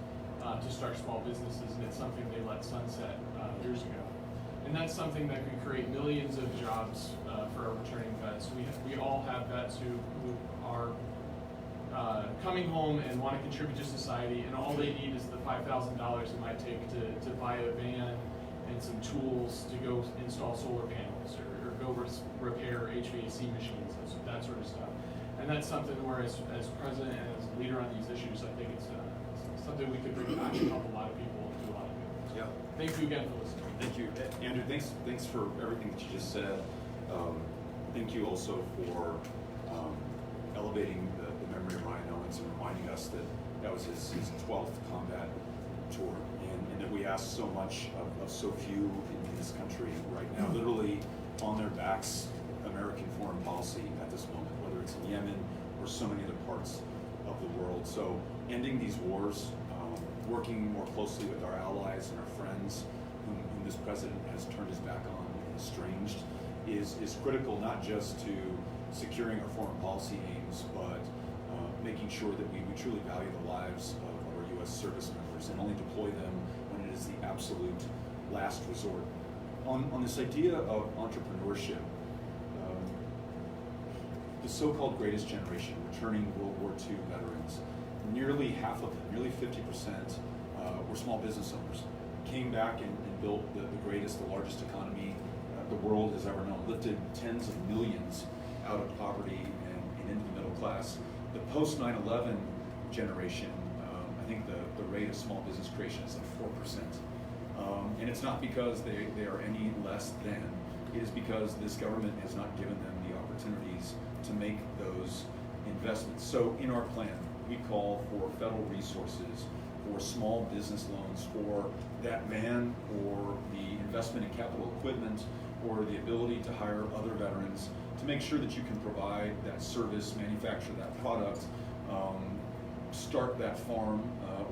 to start small businesses, and it's something they let sunset years ago. And that's something that could create millions of jobs for our returning vets. We all have vets who are coming home and want to contribute to society, and all they need is the $5,000 it might take to buy a van and some tools to go install solar panels or go repair HVAC machines, that sort of stuff. And that's something where, as president and as leader on these issues, I think it's something we could bring back and help a lot of people do a lot of good. Yeah. Thank you again for listening. Thank you, Andrew. Thanks for everything that you just said. Thank you also for elevating the memory of Ryan Owens and reminding us that was his 12th combat tour, and that we ask so much of so few in this country right now. Literally on their backs, American foreign foreign policy at this moment, whether it's in Yemen or so many other parts of the world. So ending these wars, working more closely with our allies and our friends whom this president has turned his back on and estranged is critical, not just to securing our foreign policy aims, but making sure that we truly value the lives of our U.S. service members and only deploy them when it is the absolute last resort. On this idea of entrepreneurship, the so-called greatest generation, returning World War II veterans, nearly half of them, nearly 50%, were small business owners. Came back and built the greatest, the largest economy the world has ever known, lifted tens of millions out of poverty and into the middle class. The post 9/11 generation, I think the rate of small business creation is like 4%. And it's not because they are any less than, it is because this government has not given them the opportunities to make those investments. So in our plan, we call for federal resources for small business loans, for that van, or the investment in capital equipment, or the ability to hire other veterans to make sure that you can provide that service, manufacture that product, start that farm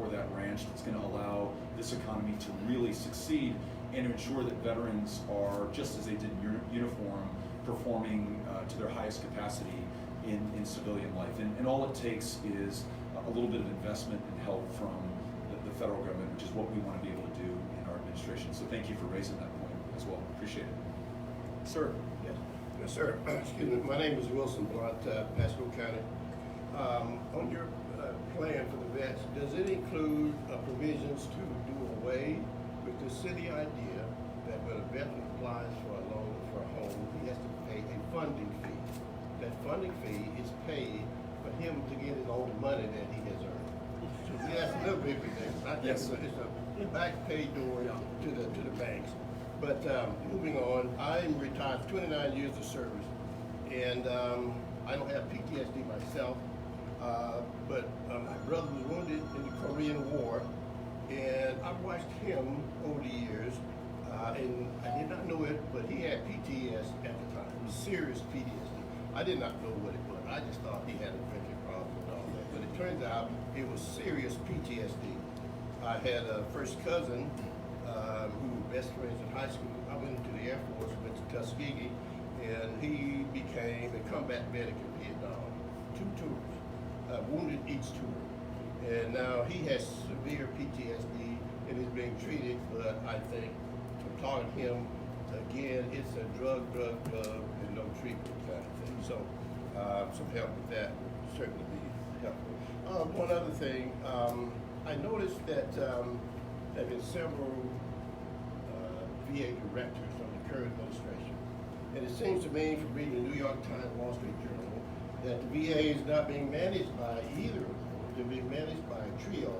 or that ranch that's going to allow this economy to really succeed, and ensure that veterans are, just as they did in uniform, performing to their highest capacity in civilian life. And all it takes is a little bit of investment and help from the federal government, which is what we want to be able to do in our administration. So thank you for raising that point as well. Appreciate it. Sir. Yes, yes, sir. Excuse me. My name is Wilson Blunt, Pasco County. On your plan for the vets, does it include provisions to do away with the city idea that when a veteran applies for a loan for a home, he has to pay a funding fee? That funding fee is paid for him to get his own money that he has earned. So yes, a little bit things. I think it's a back pay door to the banks. But moving on, I'm retired, 29 years of service, and I don't have PTSD myself, but my brother was wounded in the Korean War, and I watched him over the years, and I did not know it, but he had PTSD at the time, serious PTSD. I did not know what it was. I just thought he had a drinking problem and all that, but it turns out it was serious PTSD. I had a first cousin who were best friends in high school. I went into the Air Force, went to Tuskegee, and he became a combat medic in Vietnam. 2 tours, wounded each tour. And now he has severe PTSD and is being treated, but I think from talking to him, again, it's a drug, and no treatment kind of thing. So some help with that would certainly be helpful. One other thing, I noticed that there have been several VA directors from the current administration. And it seems to me, from reading the New York Times, Wall Street Journal, that the VA is not being managed by either of them. They're being managed by a trio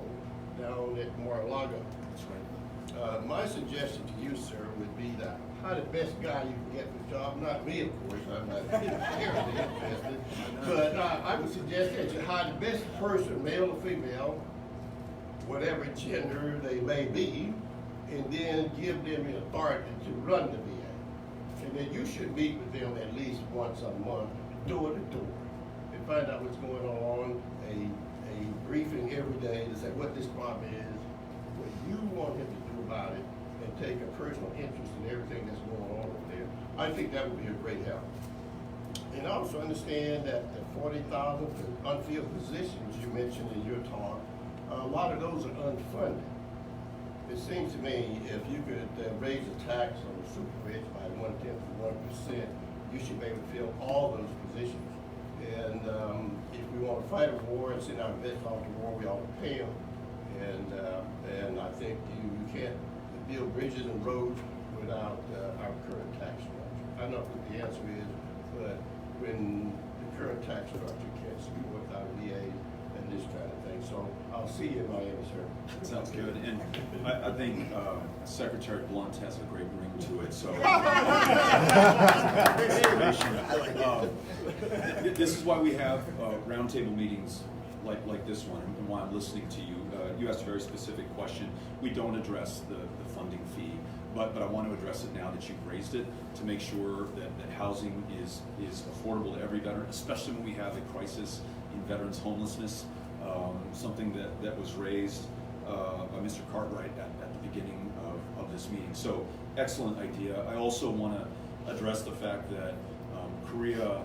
down at Mar-a-Lago. That's right. My suggestion to you, sir, would be that hire the best guy you can get for the job. Not me, of course. I'm not terribly interested. But I would suggest that you hire the best person, male or female, whatever gender they may be, and then give them the authority to run the VA. And then you should meet with them at least once a month, door to door, and find out what's going on, a briefing every day to say what this problem is, what you want him to do about it, and take a personal interest in everything that's going on over there. I think that would be a great help. And also understand that the 40,000 unfilled positions you mentioned in your talk, a lot of those are unfunded. It seems to me if you could raise the tax on the super rich by 0.1%, you should be able to fill all those positions. And if we want to fight a war and send our vets off to war, we ought to pay them. And I think you can't build bridges and roads without our current tax structure. I don't know what the answer is, but when the current tax structure can't support our VA and this kind of thing. So I'll see you in Miami, sir. Sounds good. And I think Secretary Blunt has a great ring to it. So this is why we have roundtable meetings like this one, and why I'm listening to you. You asked a very specific question. We don't address the funding fee. but I want to address it now that you've raised it, to make sure that housing is affordable to every veteran, especially when we have a crisis in veterans homelessness, something that was raised by Mr. Cartwright at the beginning of this meeting. So excellent idea. I also want to address the fact that Korea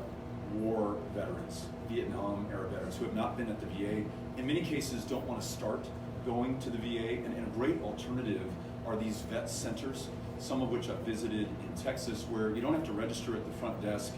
War veterans, Vietnam era veterans who have not been at the VA, in many cases don't want to start going to the VA, and a great alternative are these vet centers, some of which I've visited in Texas, where you don't have to register at the front desk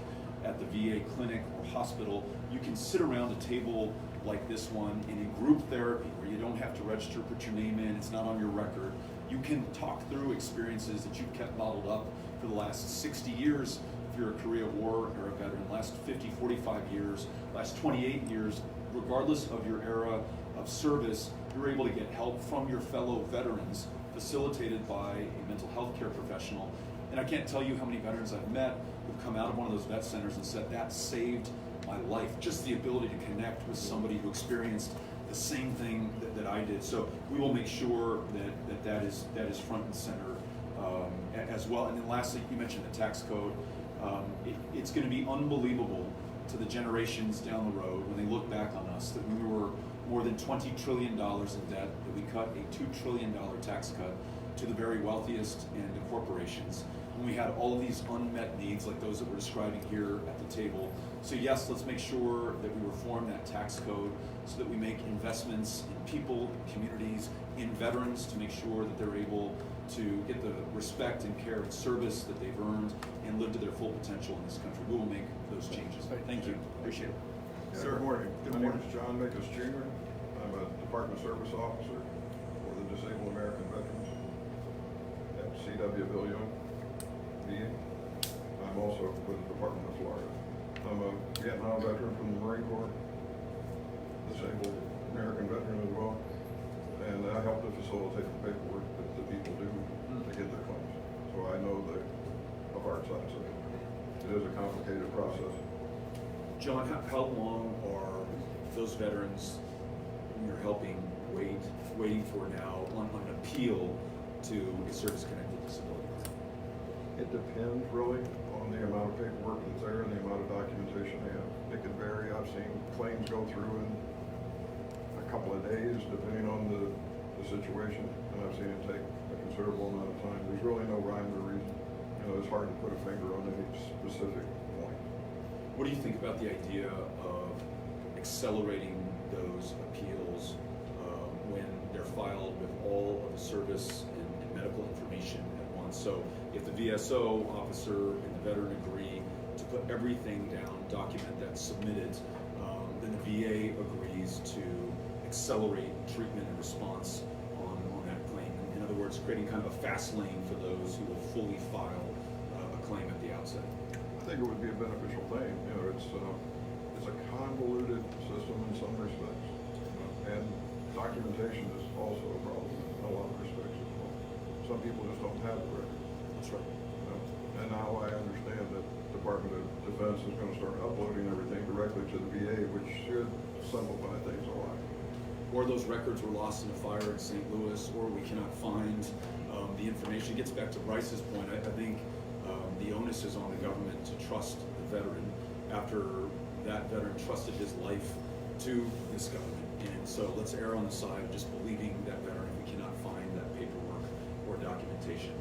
at the VA clinic or hospital. You can sit around a table like this one in a group therapy where you don't have to register, put your name in, it's not on your record. You can talk through experiences that you've kept bottled up for the last 60 years if you're a Korea War era veteran, last 50, 45 years, last 28 years, regardless of your era of service, you're able to get help from your fellow veterans, facilitated by a mental health care professional. And I can't tell you how many veterans I've met who've come out of one of those vet centers and said, that saved my life. Just the ability to connect with somebody who experienced the same thing that I did. So we will make sure that is front and center as well. And then lastly, you mentioned the tax code. It's going to be unbelievable to the generations down the road when they look back on us that we were more than $20 trillion in debt, that we cut a $2 trillion tax cut to the very wealthiest and the corporations. When we had all of these unmet needs like those that we're describing here at the table. So yes, let's make sure that we reform that tax code so that we make investments in people, in communities, in veterans to make sure that they're able to get the respect and care and service that they've earned and live to their full potential in this country. We will make those changes. Thank you. Appreciate it. Yeah, Sir. Good morning. Good My morning. name is John Makus Jr. I'm a Department Service Officer for the Disabled American Veterans at C.W. Young, VA. I'm also with the Department of Florida. I'm a Vietnam veteran from the Marine Corps, disabled American veteran as well, and I help to facilitate the paperwork that the people do to get their claims. So I know the hard sides of it. It is a complicated process. John, how long are those veterans you're helping waiting for now on an appeal to a service-connected disability? It depends really on the amount of paperwork that's there and the amount of documentation they have. It can vary. I've seen claims go through in a couple of days depending on the situation, and I've seen it take a considerable amount of time. There's really no rhyme or reason. You know, it's hard to put a finger on any specific point. What do you think about the idea of accelerating those appeals when they're filed with all of the service and medical information at once? So if the VSO officer and the veteran agree to put everything down, document that, submitted, then the VA agrees to accelerate treatment and response on that claim. In other words, creating kind of a fast lane for those who will fully file a claim at the outset. I think it would be a beneficial thing. You know, it's a convoluted system in some respects, and documentation is also a problem in a lot of respects as well. Some people just don't have the record. That's right. You know? And now I understand that the Department of Defense is going to start uploading everything directly to the VA, which should simplify things a lot. Or those records were lost in a fire in St. Louis, or we cannot find the information. It gets back to Bryce's point. I think the onus is on the government to trust the veteran after that veteran trusted his life to this government. And so let's err on the side of just believing that veteran if we cannot find that paperwork or documentation.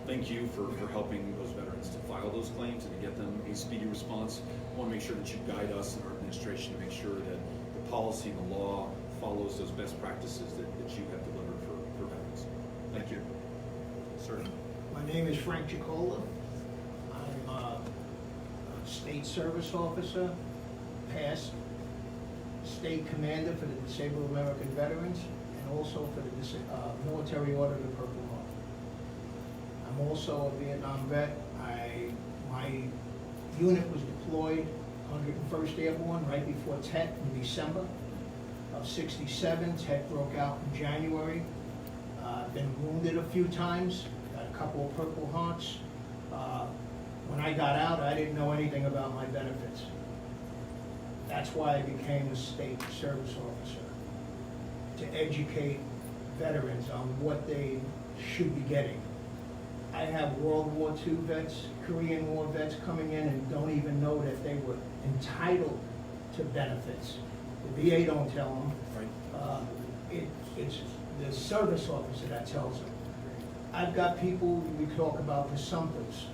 Thank you for helping those veterans to file those claims and to get them a speedy response. I want to make sure that you guide us in our administration to make sure that the policy and the law follows those best practices that you have delivered for veterans. Thank you. Sir. My name is Frank Chicola. I'm a state service officer, past state commander for the Disabled American Veterans, and also for the Military Order of the Purple Heart. I'm also a Vietnam vet. My unit was deployed 101st Airborne right before Tet in December of '67. Tet broke out in January. I've been wounded a few times, got a couple of Purple Hearts. When I got out, I didn't know anything about my benefits. That's why I became a state service officer, to educate veterans on what they should be getting. I have World War II vets, Korean War vets coming in and don't even know that they were entitled to benefits. The VA don't tell them. It's the service officer that tells them. I've got people, we talk about presumptives.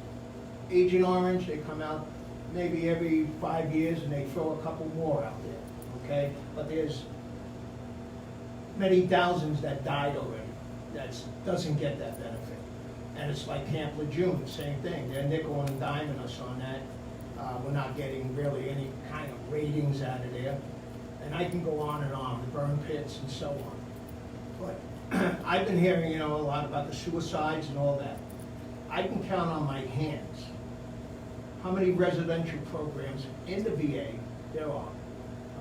Agent Orange, they come out maybe every 5 years and they throw a couple more out there, okay? But there's many thousands that died already that doesn't get that benefit. And it's like Camp Lejeune, the same thing. They're nickel and diming us on that. We're not getting really any kind of ratings out of there. And I can go on, the burn pits and so on. But I've been hearing, a lot about the suicides and all that. I can count on my hands how many residential programs in the VA there are, all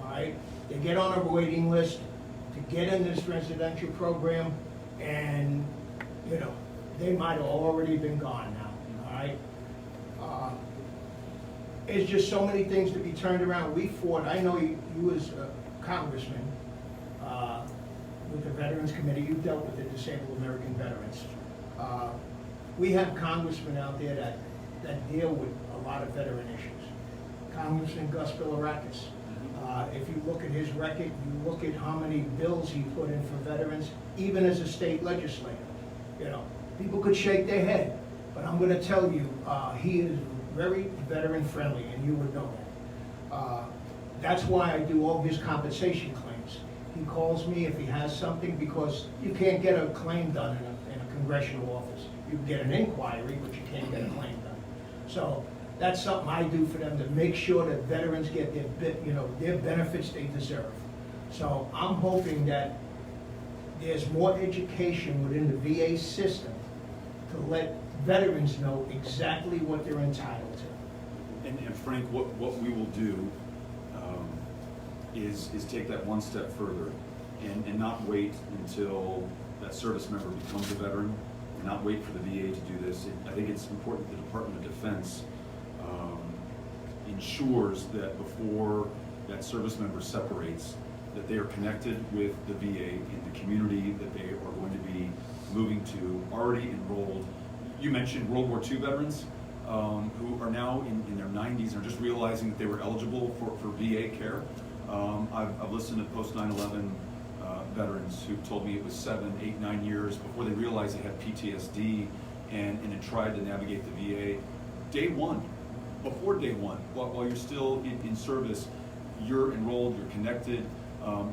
right? They get on a waiting list to get in this residential program, and, they might have already been gone now, all right? It's just so many things to be turned around. We fought, I know you as a congressman, with the Veterans Committee, you dealt with the disabled American veterans. We have congressmen out there that deal with a lot of veteran issues. Congressman Gus Bilirakis. If you look at his record, you look at how many bills he put in for veterans, even as a state legislator. People could shake their head, but I'm going to tell you, he is very veteran friendly, and you would know that. That's why I do all his compensation claims. He calls me if he has something, because you can't get a claim done in a congressional office. You can get an inquiry, but you can't get a claim done. So that's something I do for them, to make sure that veterans get their benefits they deserve. So I'm hoping that there's more education within the VA system to let veterans know exactly what they're entitled to. And Frank, what we will do is take that one step further and not wait until that service member becomes a veteran, and not wait for the VA to do this. I think it's important the Department of Defense ensures that before that service member separates, that they are connected with the VA in the community that they are going to be moving to, already enrolled. You mentioned World War II veterans who are now in their 90s and are just realizing that they were eligible for VA care. I've listened to post 9/11 veterans who told me it was 7, 8, 9 years before they realized they had PTSD and had tried to navigate the VA. Day one, before day one, while you're still in service, you're enrolled, you're connected,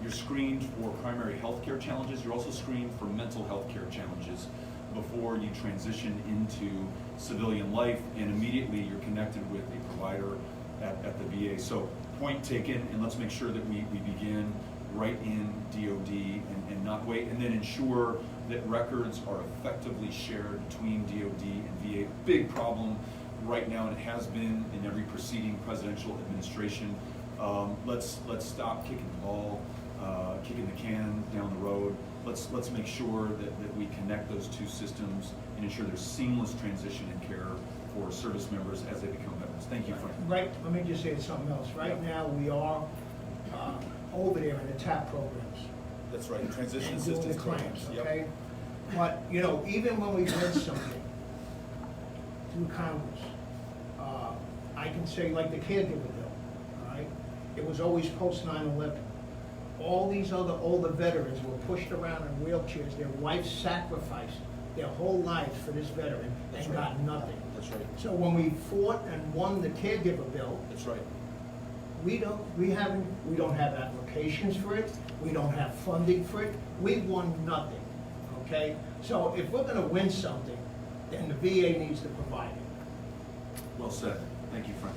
you're screened for primary health care challenges. You're also screened for mental health care challenges before you transition into civilian life, and immediately you're connected with a provider at the VA. So point taken, and let's make sure that we begin right in DOD and not wait, and then ensure that records are effectively shared between DOD and VA. Big problem right now, and it has been in every preceding presidential administration. Let's stop kicking the ball, kicking the can down the road. Let's make sure that we connect those two systems and ensure there's seamless transition and care for service members as they become veterans. Thank you, Frank. Right, let me just say something else. Right now, we are over there in the TAP programs. That's right, transition and doing assistance the claims, programs. okay? But, even when we win something through Congress, I can say, like the caregiver bill, all right? It was always post 9/11. All these other older veterans were pushed around in wheelchairs. Their wives sacrificed their whole lives for this veteran and got nothing. That's right. So when we fought and won the caregiver bill, That's right. we don't have applications for it. We don't have funding for it. We won nothing, okay? So if we're gonna win something, then the VA needs to provide it. Well said. Thank you, Frank.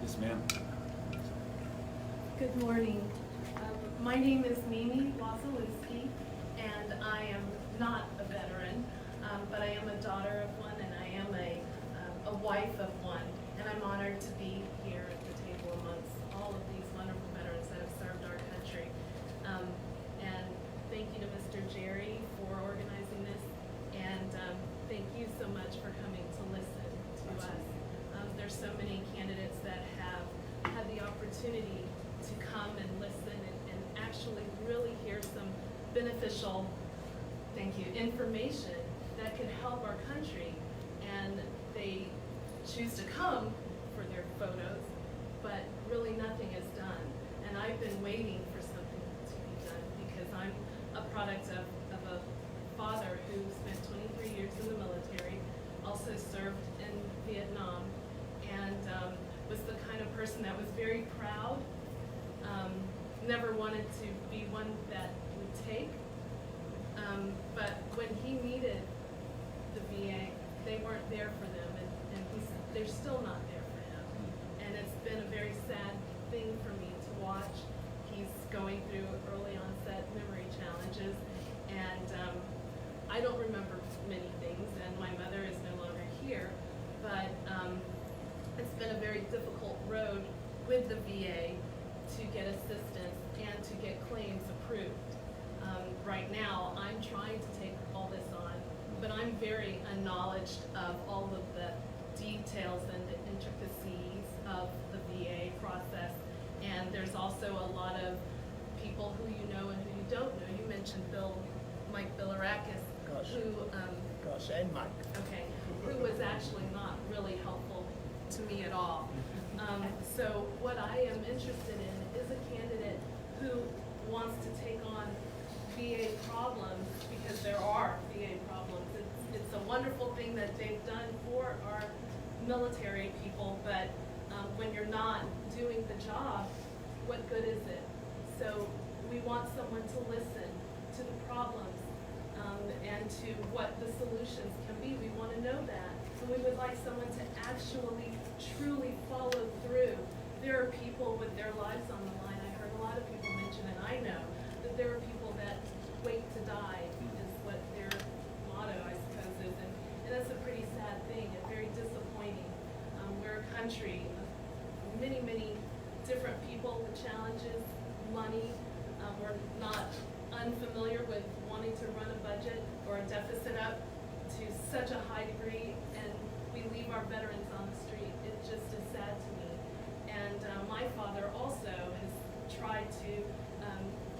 Yes, ma'am. Good morning. My name is Mimi Wasilewski, and I am not a veteran, but I am a daughter of one, and I am a wife of one, and I'm honored to be here at the table amongst all of these wonderful veterans that have served our country. And thank you to Mr. Jerry for organizing this, and thank you so much for coming to listen to us. There's so many candidates that have had the opportunity to come and listen and actually really hear some beneficial, thank you, information that could help our country, and they choose to come for their photos, but really nothing is done. And I've been waiting for something to be done because I'm a product of a father who spent 23 years in the military, also served in Vietnam, and was the kind of person that was very proud, never wanted to be one that would take. But when he needed the VA, they weren't there for them, and they're still not there for him. And it's been a very sad thing for me to watch. He's going through early onset memory challenges, and I don't remember many things, and my mother is no longer here, but it's been a very difficult road with the VA to get assistance and to get claims approved. Right now, I'm trying to take all this on, but I'm very unknowledged of all of the details and the intricacies of the VA process. And there's also a lot of people who you know and who you don't know. You mentioned Mike Bilirakis, who Gus and Mike. okay, who was actually not really helpful to me at all. So what I am interested in is a candidate who wants to take on VA problems, because there are VA problems. It's a wonderful thing that they've done for our military people, but when you're not doing the job, what good is it? So we want someone to listen to the problems and to what the solutions can be. We want to know that. And we would like someone to actually, truly follow through. There are people with their lives on the line. I heard a lot of people mention, and I know, that there are people that wait to die is what their motto, I suppose, is. And that's a pretty sad thing and very disappointing. We're a country of many, many different people with challenges, money. We're not unfamiliar with wanting to run a budget or a deficit up to such a high degree, and we leave our veterans on the street. It just is sad to me. And my father also has tried to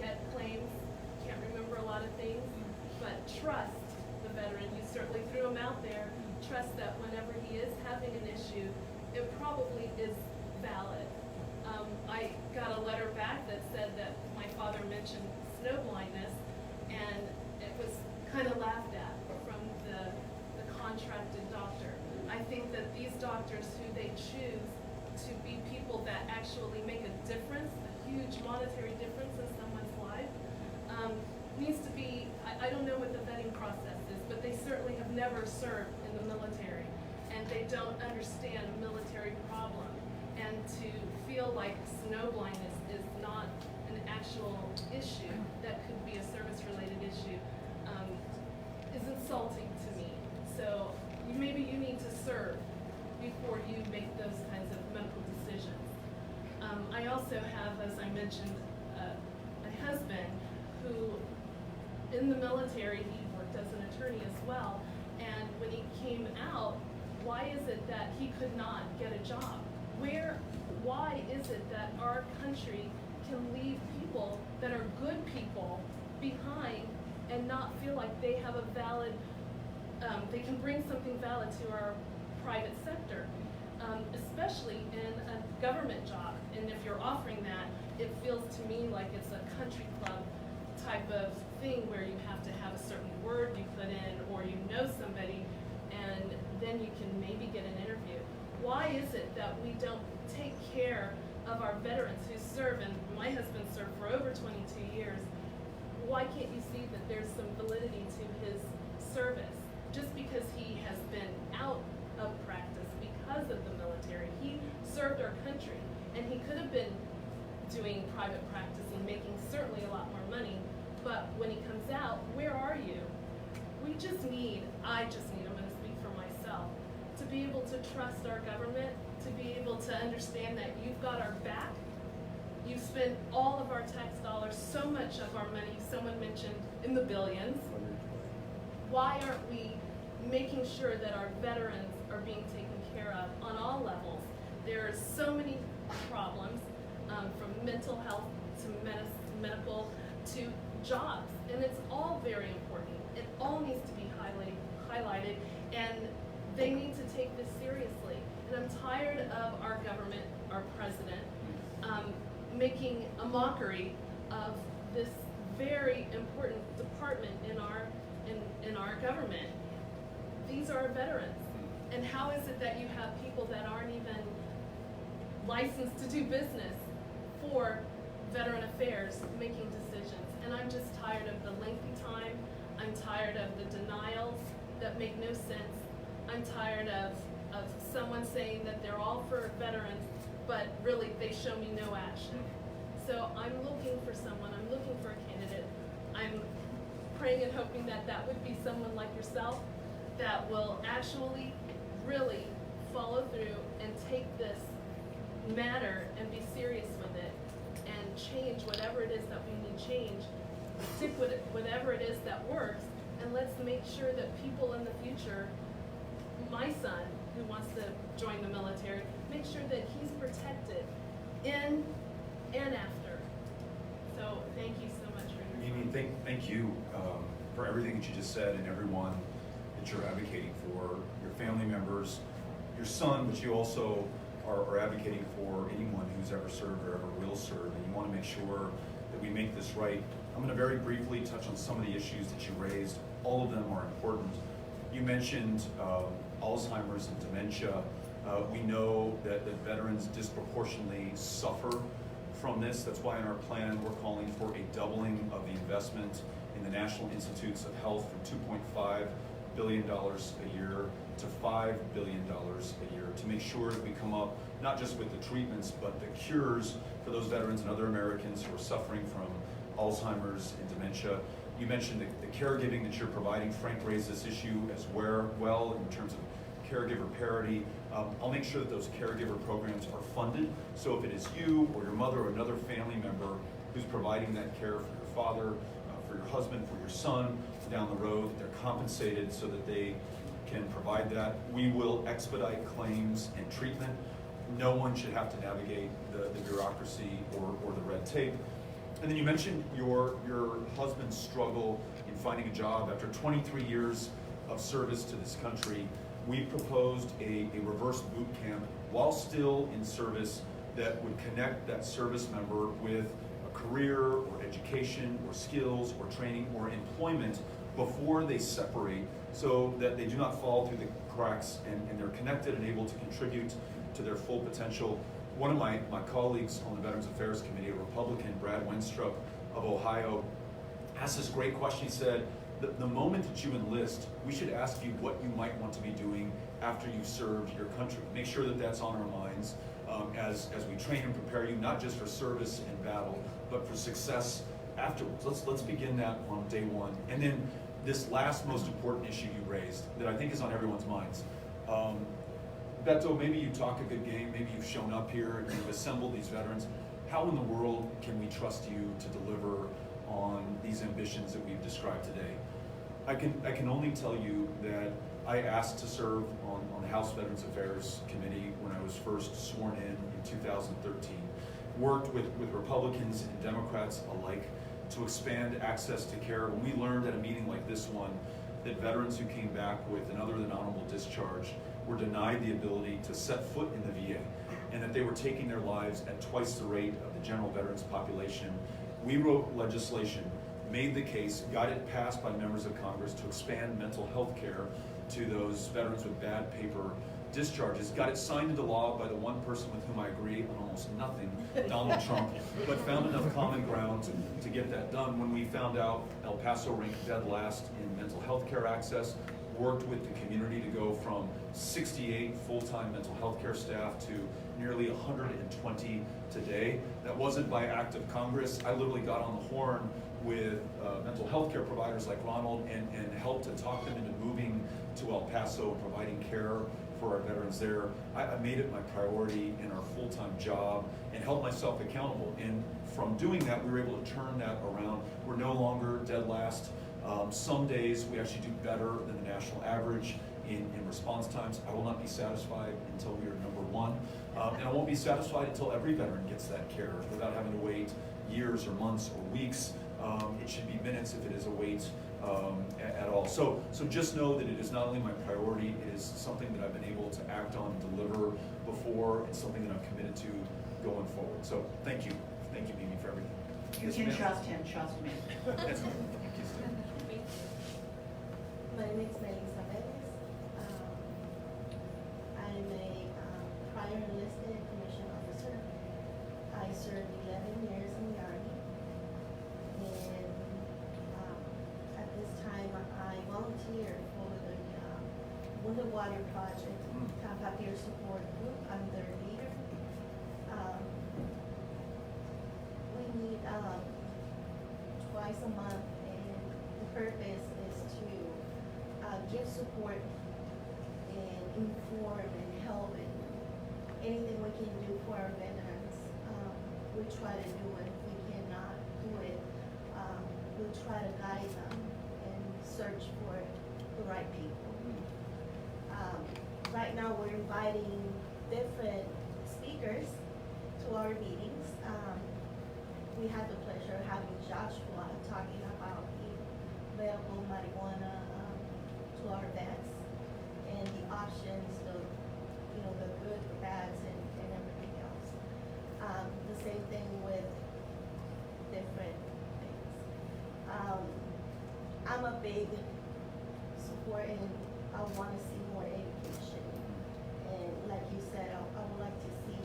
get claims, can't remember a lot of things, but trust the veteran. You certainly threw him out there. Trust that whenever he is having an issue, it probably is valid. I got a letter back that said that my father mentioned snow blindness, and it was kind of laughed at from the contracted doctor. I think that these doctors who they choose to be people that actually make a difference, a huge monetary difference in someone's life, needs to be, I don't know what the vetting process is, but they certainly have never served in the military, and they don't understand a military problem. And to feel like snow blindness is not an actual issue that could be a service-related issue is insulting to me. So maybe you need to serve before you make those kinds of medical decisions. I also have, as I mentioned, a husband who, in the military, he worked as an attorney as well, and when he came out, why is it that he could not get a job? Why is it that our country can leave people that are good people behind and not feel like they have a valid, they can bring something valid to our private sector, especially in a government job? And if you're offering that, it feels to me like it's a country club type of thing where you have to have a certain word you put in, or you know somebody, and then you can maybe get an interview. Why is it that we don't take care of our veterans who serve? And my husband served for over 22 years. Why can't you see that there's some validity to his service? Just because he has been out of practice because of the military, he served our country, and he could have been doing private practice and making certainly a lot more money, but when he comes out, where are you? I just need, I'm gonna speak for myself, to be able to trust our government, to be able to understand that you've got our back. You've spent all of our tax dollars, so much of our money, someone mentioned in the billions. Why aren't we making sure that our veterans are being taken care of on all levels? There are so many problems, from mental health to medical to jobs, and it's all very important. It all needs to be highlighted, and they need to take this seriously. And I'm tired of our government, our president, making a mockery of this very important department in our government. These are veterans. And how is it that you have people that aren't even licensed to do business for Veteran Affairs making decisions? And I'm just tired of the lengthy time. I'm tired of the denials that make no sense. I'm tired of someone saying that they're all for veterans, but really they show me no action. So I'm looking for someone, I'm looking for a candidate. I'm praying and hoping that that would be someone like yourself that will actually really follow through and take this matter and be serious with it and change whatever it is that we need change. Stick with it, whatever it is that works, and let's make sure that people in the future, my son who wants to join the military, make sure that he's protected in and after. So thank you so much for your time. Mimi, thank you for everything that you just said and everyone that you're advocating for, your family members, your son, but you also are advocating for anyone who's ever served or ever will serve, and you want to make sure that we make this right. I'm going to very briefly touch on some of the issues that you raised. All of them are important. You mentioned Alzheimer's and dementia. We know that veterans disproportionately suffer from this. That's why in our plan we're calling for a doubling of the investment in the National Institutes of Health from $2.5 billion a year to $5 billion a year to make sure that we come up not just with the treatments but the cures for those veterans and other Americans who are suffering from Alzheimer's and dementia. You mentioned the caregiving that you're providing. Frank raised this issue as well in terms of caregiver parity. I'll make sure that those caregiver programs are funded. So if it is you or your mother or another family member who's providing that care for your father, for your husband, for your son down the road, they're compensated so that they can provide that. We will expedite claims and treatment. No one should have to navigate the bureaucracy or the red tape. And then you mentioned your husband's struggle in finding a job after 23 years of service to this country. We proposed a reverse boot camp while still in service that would connect that service member with a career or education or skills or training or employment before they separate, so that they do not fall through the cracks and they're connected and able to contribute to their full potential. One of my colleagues on the Veterans Affairs Committee, a Republican, Brad Wenstrup of Ohio, asked this great question. He said, the moment that you enlist, we should ask you what you might want to be doing after you've served your country. Make sure that that's on our minds as we train and prepare you, not just for service and battle, but for success afterwards. Let's begin that on day one. And then this last most important issue you raised that I think is on everyone's minds. Beto, maybe you talk a good game, maybe you've shown up here, you've assembled these veterans. How in the world can we trust you to deliver on these ambitions that we've described today? I can only tell you that I asked to serve on the House Veterans Affairs Committee when I was first sworn in 2013. Worked with Republicans and Democrats alike to expand access to care. When we learned at a meeting like this one that veterans who came back with an other than honorable discharge were denied the ability to set foot in the VA, and that they were taking their lives at twice the rate of the general veterans population, we wrote legislation, made the case, got it passed by members of Congress to expand mental health care to those veterans with bad paper discharges, got it signed into law by the one person with whom I agree on almost nothing, Donald Trump, but found enough common ground to get that done. When we found out El Paso ranked dead last in mental health care access, worked with the community to go from 68 full-time mental health care staff to nearly 120 today. That wasn't by act of Congress. I literally got on the horn with mental health care providers like Ronald and helped to talk them into moving to El Paso and providing care for our veterans there. I made it my priority in our full-time job and held myself accountable. And from doing that, we were able to turn that around. We're no longer dead last. Some days we actually do better than the national average in response times. I will not be satisfied until we are number one. And I won't be satisfied until every veteran gets that care without having to wait years or months or weeks. It should be minutes if it is a wait at all. So just know that it is not only my priority, it is something that I've been able to act on, deliver before. It's something that I'm committed to going forward. So thank you, Mimi, for everything. You Yes, can ma'am. trust him, trust me. Yes, ma'am. Thank you, sir. My name is Melissa Vélez. I'm a prior enlisted commissioned officer. I served 11 years in the Army. And at this time, I volunteered for the Wounded Water Project, Tampa Peer Support Group. I'm their leader. We meet twice a month, and the purpose is to give support and inform and help and anything we can do for our veterans. We try to do it. If we cannot do it, we try to guide them and search for the right people. Right now, we're inviting different speakers to our meetings. We had the pleasure of having Joshua talking about the medical marijuana to our vets and the options, the good, the bads, and everything else. The same thing with different things. I'm a big supporter, and I want to see more education. And like you said, I would like to see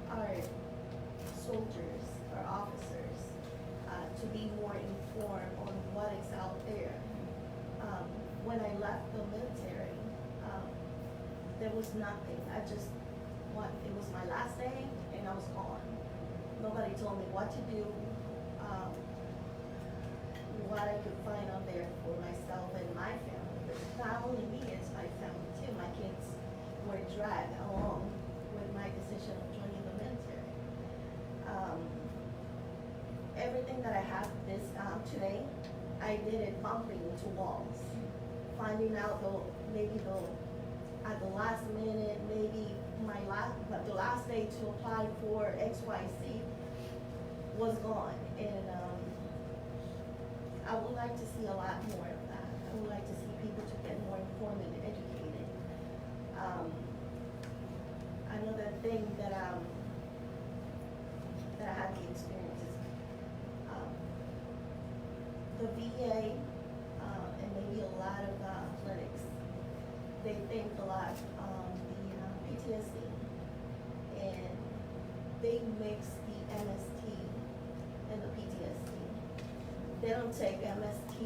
our soldiers, our officers, to be more informed on what is out there. When I left the military, there was nothing. It was my last day, and I was gone. Nobody told me what to do, what I could find out there for myself and my family. But not only me, it's my family too. My kids were dragged along with my decision of joining the military. Everything that I have today, I did it bumping into walls. Finding out at the last minute, maybe but the last day to apply for XYZ was gone. And I would like to see a lot more of that. I would like to see people to get more informed and educated. Another thing that I had the experience is the VA and maybe a lot of clinics, they think a lot the PTSD, and they mix the MST and the PTSD. They don't take MST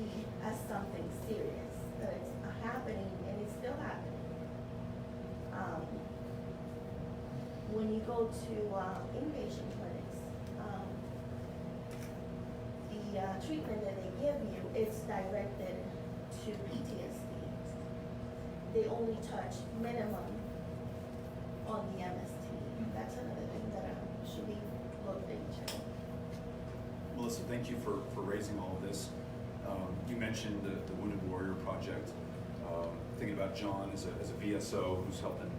as something serious, that it's happening and it's still happening. When you go to inpatient clinics, the treatment that they give you, it's directed to PTSD. They only touch minimum on the MST. That's another thing that should be looked into. Melissa, thank you for raising all of this. You mentioned the Wounded Warrior Project. Thinking about John as a VSO who's helping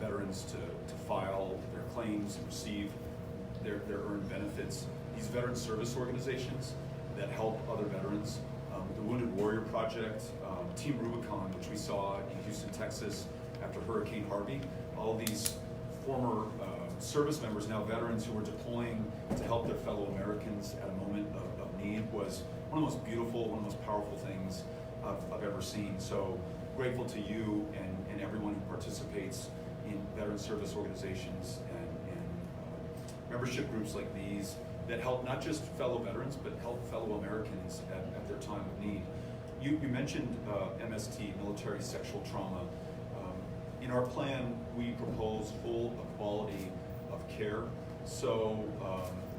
veterans to file their claims and receive their earned benefits. These veteran service organizations that help other veterans. The Wounded Warrior Project, Team Rubicon, which we saw in Houston, Texas after Hurricane Harvey. All these former service members, now veterans who were deploying to help their fellow Americans at a moment of need, was one of the most beautiful, one of the most powerful things I've ever seen. So grateful to you and everyone who participates in veteran service organizations and membership groups like these that help not just fellow veterans, but help fellow Americans at their time of need. You mentioned MST, military sexual trauma. In our plan, we propose full equality of care. So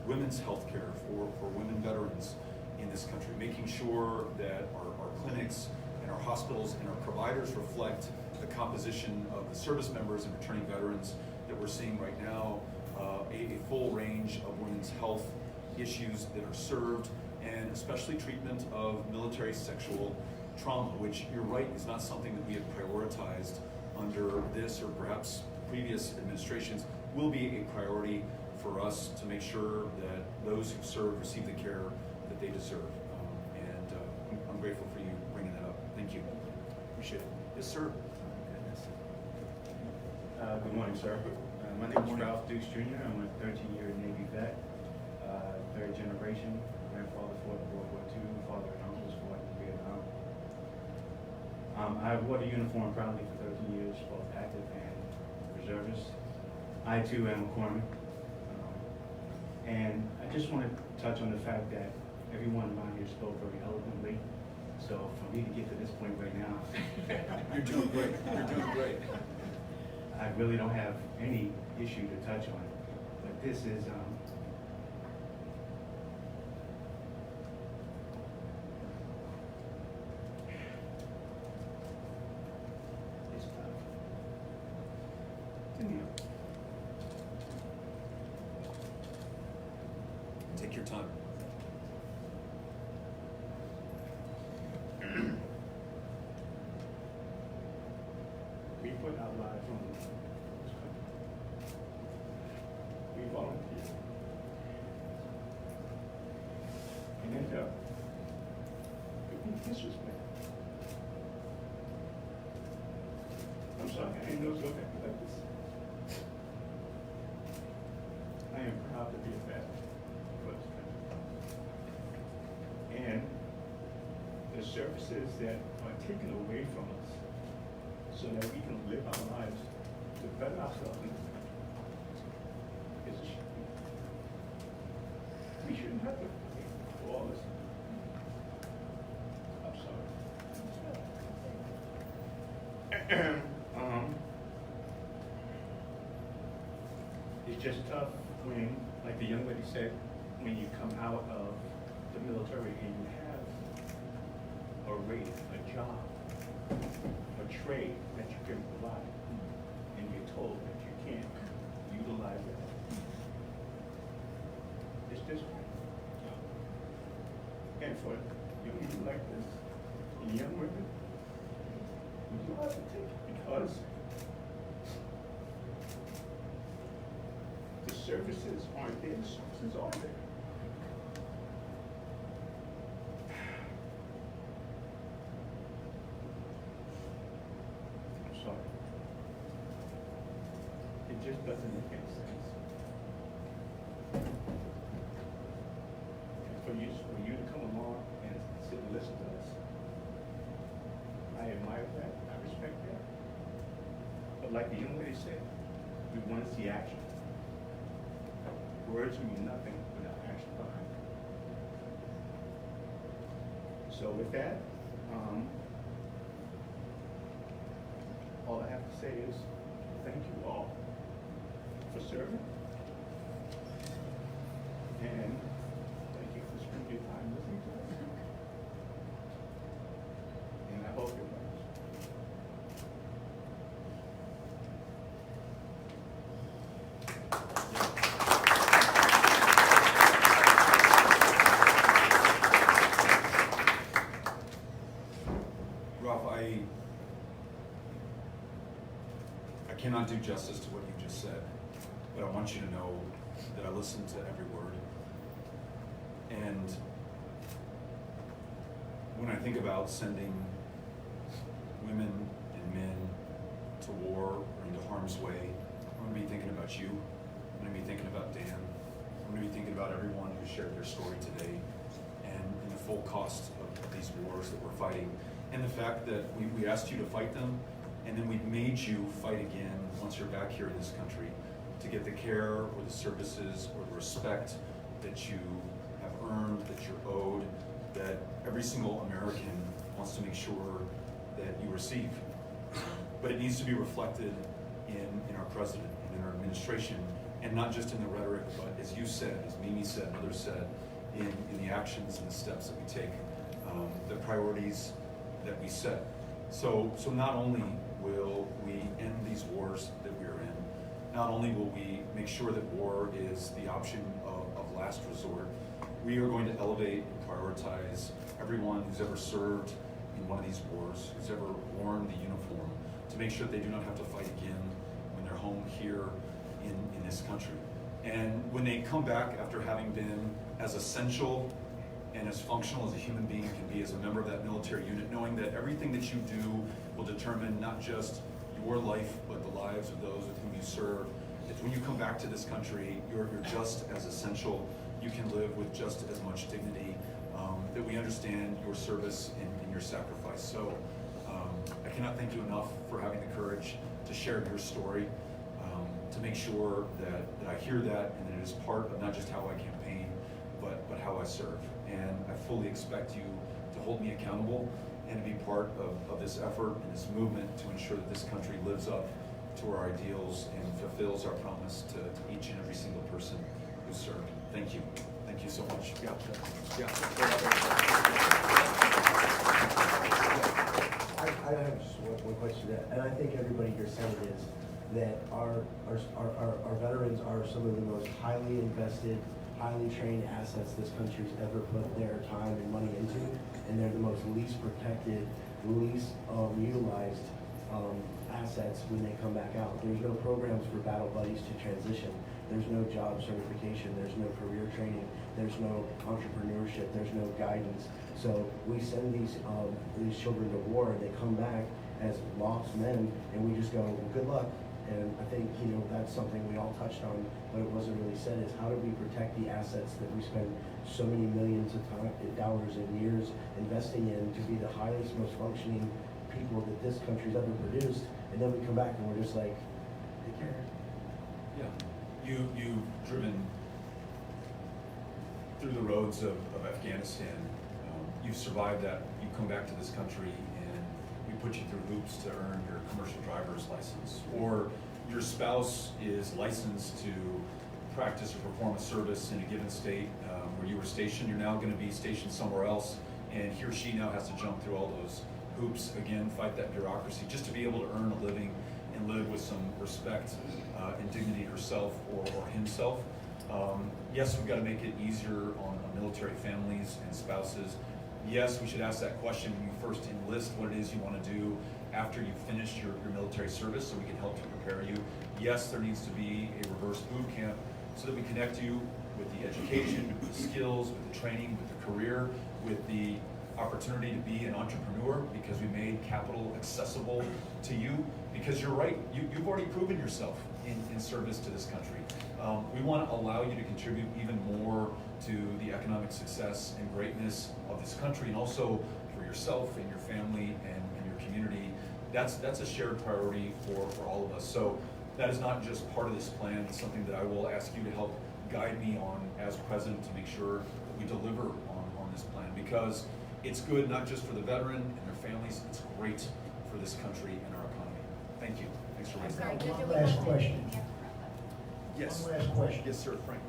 women's health care for women veterans in this country, making sure that our clinics and our hospitals and our providers reflect the composition of the service members and returning veterans that we're seeing right now, a full range of women's health issues that are served, and especially treatment of military sexual trauma, which you're right is not something that we have prioritized under this or perhaps previous administrations, will be a priority for us to make sure that those who serve receive the care that they deserve. And grateful for you bringing that up. Thank you. Appreciate it. Yes, sir. Good morning, sir. My name is Ralph Dukes Jr. I'm a 13-year Navy vet, third generation. Grandfather fought in World War II, father and uncles fought in Vietnam. I wore the uniform proudly for 13 years, both active and reservist. I too am a corpsman. And I just want to touch on the fact that everyone around here spoke very eloquently. So for me to get to this point right now, You're doing great. You're doing great. I really don't have any issue to touch on. But this is, it's tough. Take your time. We put our lives on this country. We volunteer. And end up being disrespected. I'm sorry, I ain't no so happy like this. I am proud to be a vet for this country. And the services that are taken away from us so that we can live our lives to better ourselves in this country is a shame. We shouldn't have to pay for all this. I'm sorry. It's just tough when, like the young lady said, when you come out of the military and you have a rating, a job, a trade that you can provide, and you're told that you can't utilize that. It's just, and for young people like this, and young women, you have to take it because the services aren't there, the services are there. I'm sorry. It just doesn't make any sense. And for you to come along and sit and listen to us, I admire that, I respect that. But like the young lady said, we want to see action. Words mean nothing without action behind it. So with that, all I have to say is thank you all for serving. And thank you for spending your time listening to us. And I hope it works. I cannot do justice to what you just said, but I want you to know that I listened to every word. And when I think about sending women and men to war or into harm's way, I'm going to be thinking about you. I'm going to be thinking about Dan. I'm going to be thinking about everyone who shared their story today and the full cost of these wars that we're fighting. And the fact that we asked you to fight them, and then we made you fight again once you're back here in this country to get the care or the services or the respect that you have earned, that you're owed, that every single American wants to make sure that you receive. But it needs to be reflected in our president and in our administration, and not just in the rhetoric, but as you said, as Mimi said, others said, in the actions and the steps that we take, the priorities that we set. So not only will we end these wars that we're in, not only will we make sure that war is the option of last resort, we are going to elevate and prioritize everyone who's ever served in one of these wars, who's ever worn the uniform, to make sure that they do not have to fight again when they're home here in this country. And when they come back after having been as essential and as functional as a human being can be as a member of that military unit, knowing that everything that you do will determine not just your life, but the lives of those with whom you serve. It's when you come back to this country, you're just as essential. You can live with just as much dignity, that we understand your service and your sacrifice. So I cannot thank you enough for having the courage to share your story, to make sure that I hear that and that it is part of not just how I campaign, but how I serve. And I fully expect you to hold me accountable and to be part of this effort and this movement to ensure that this country lives up to our ideals and fulfills our promise to each and every single person who served. Thank you. Thank you so much. Yeah. I have just one question, and I think everybody here said it is, that our veterans are some of the most highly invested, highly trained assets this country's ever put their time and money into, and they're the most least protected, least utilized assets when they come back out. There's no programs for battle buddies to transition. There's no job certification. There's no career training. There's no entrepreneurship. There's no guidance. So we send these children to war, and they come back as lost men, and we just go, well, good luck. And I think, that's something we all touched on, but it wasn't really said, is how do we protect the assets that we spend so many millions of dollars and years investing in to be the highest, most functioning people that this country's ever produced, and then we come back and we're just like, take care. Yeah. You've driven through the roads of Afghanistan. You've survived that. You come back to this country and we put you through hoops to earn your commercial driver's license. Or your spouse is licensed to practice or perform a service in a given state where you were stationed. You're now going to be stationed somewhere else, and he or she now has to jump through all those hoops again, fight that bureaucracy just to be able to earn a living and live with some respect and dignity herself or himself. Yes, we've got to make it easier on military families and spouses. Yes, we should ask that question when you first enlist, what it is you want to do after you've finished your military service, so we can help to prepare you. Yes, there needs to be a reverse boot camp so that we connect you with the education, with the skills, with the training, with the career, with the opportunity to be an entrepreneur, because we made capital accessible to you. Because you're right, you've already proven yourself in service to this country. We want to allow you to contribute even more to the economic success and greatness of this country, and also for yourself and your family and your community. That's a shared priority for all of us. So that is not just part of this plan. It's something that I will ask you to help guide me on as president to make sure that we deliver on this plan, because it's good not just for the veteran and their families, it's great for this country and our economy. Thank you. Thanks for raising that. One last question. Yes. One last question. Yes, sir, Frank.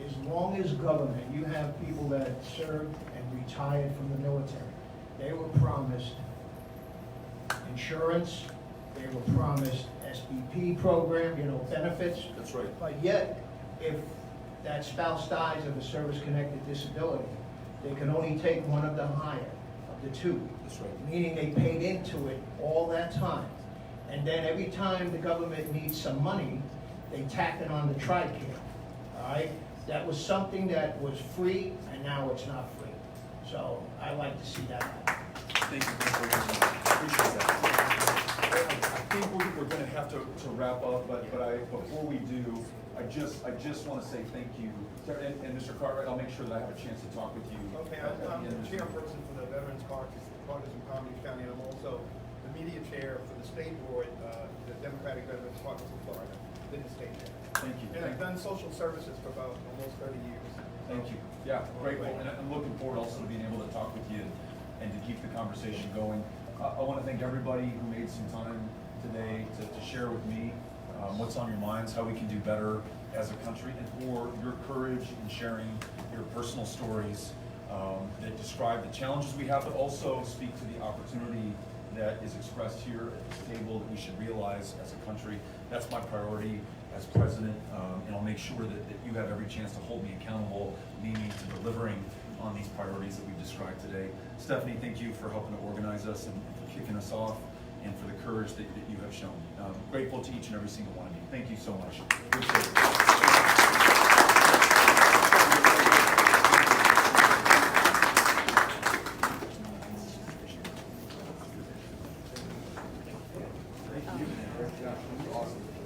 As long as government, you have people that served and retired from the military, they were promised insurance, they were promised SBP program, benefits. That's right. But yet, if that spouse dies of a service-connected disability, they can only take one of the higher of the two. That's right. Meaning they paid into it all that time. And then every time the government needs some money, they tack it on the TRICARE, all right? That was something that was free, and now it's not free. So I like to see that happen. Thank you. Appreciate that. I think we're going to have to wrap up, but before we do, I just want to say thank you. And Mr. Cartwright, I'll make sure that I have a chance to talk with you. Okay, I'm the chairperson for the Veterans Caucus in Palm Beach County. I'm also the media chair for the state board, the Democratic Veterans Caucus in Florida, been the state chair. Thank you. And I've done social services for about almost 30 years. Thank you. Yeah, great. Well, and I'm looking forward also to being able to talk with you and to keep the conversation going. I want to thank everybody who made some time today to share with me what's on your minds, how we can do better as a country, and for your courage in sharing your personal stories that describe the challenges we have, but also speak to the opportunity that is expressed here at this table that we should realize as a country. That's my priority as president, and I'll make sure that you have every chance to hold me accountable, meaning to delivering on these priorities that we've described today. Stephanie, thank you for helping to organize us and for kicking us off, and for the courage that you have shown. Grateful to each and every single one of you. Thank you so much. Appreciate it.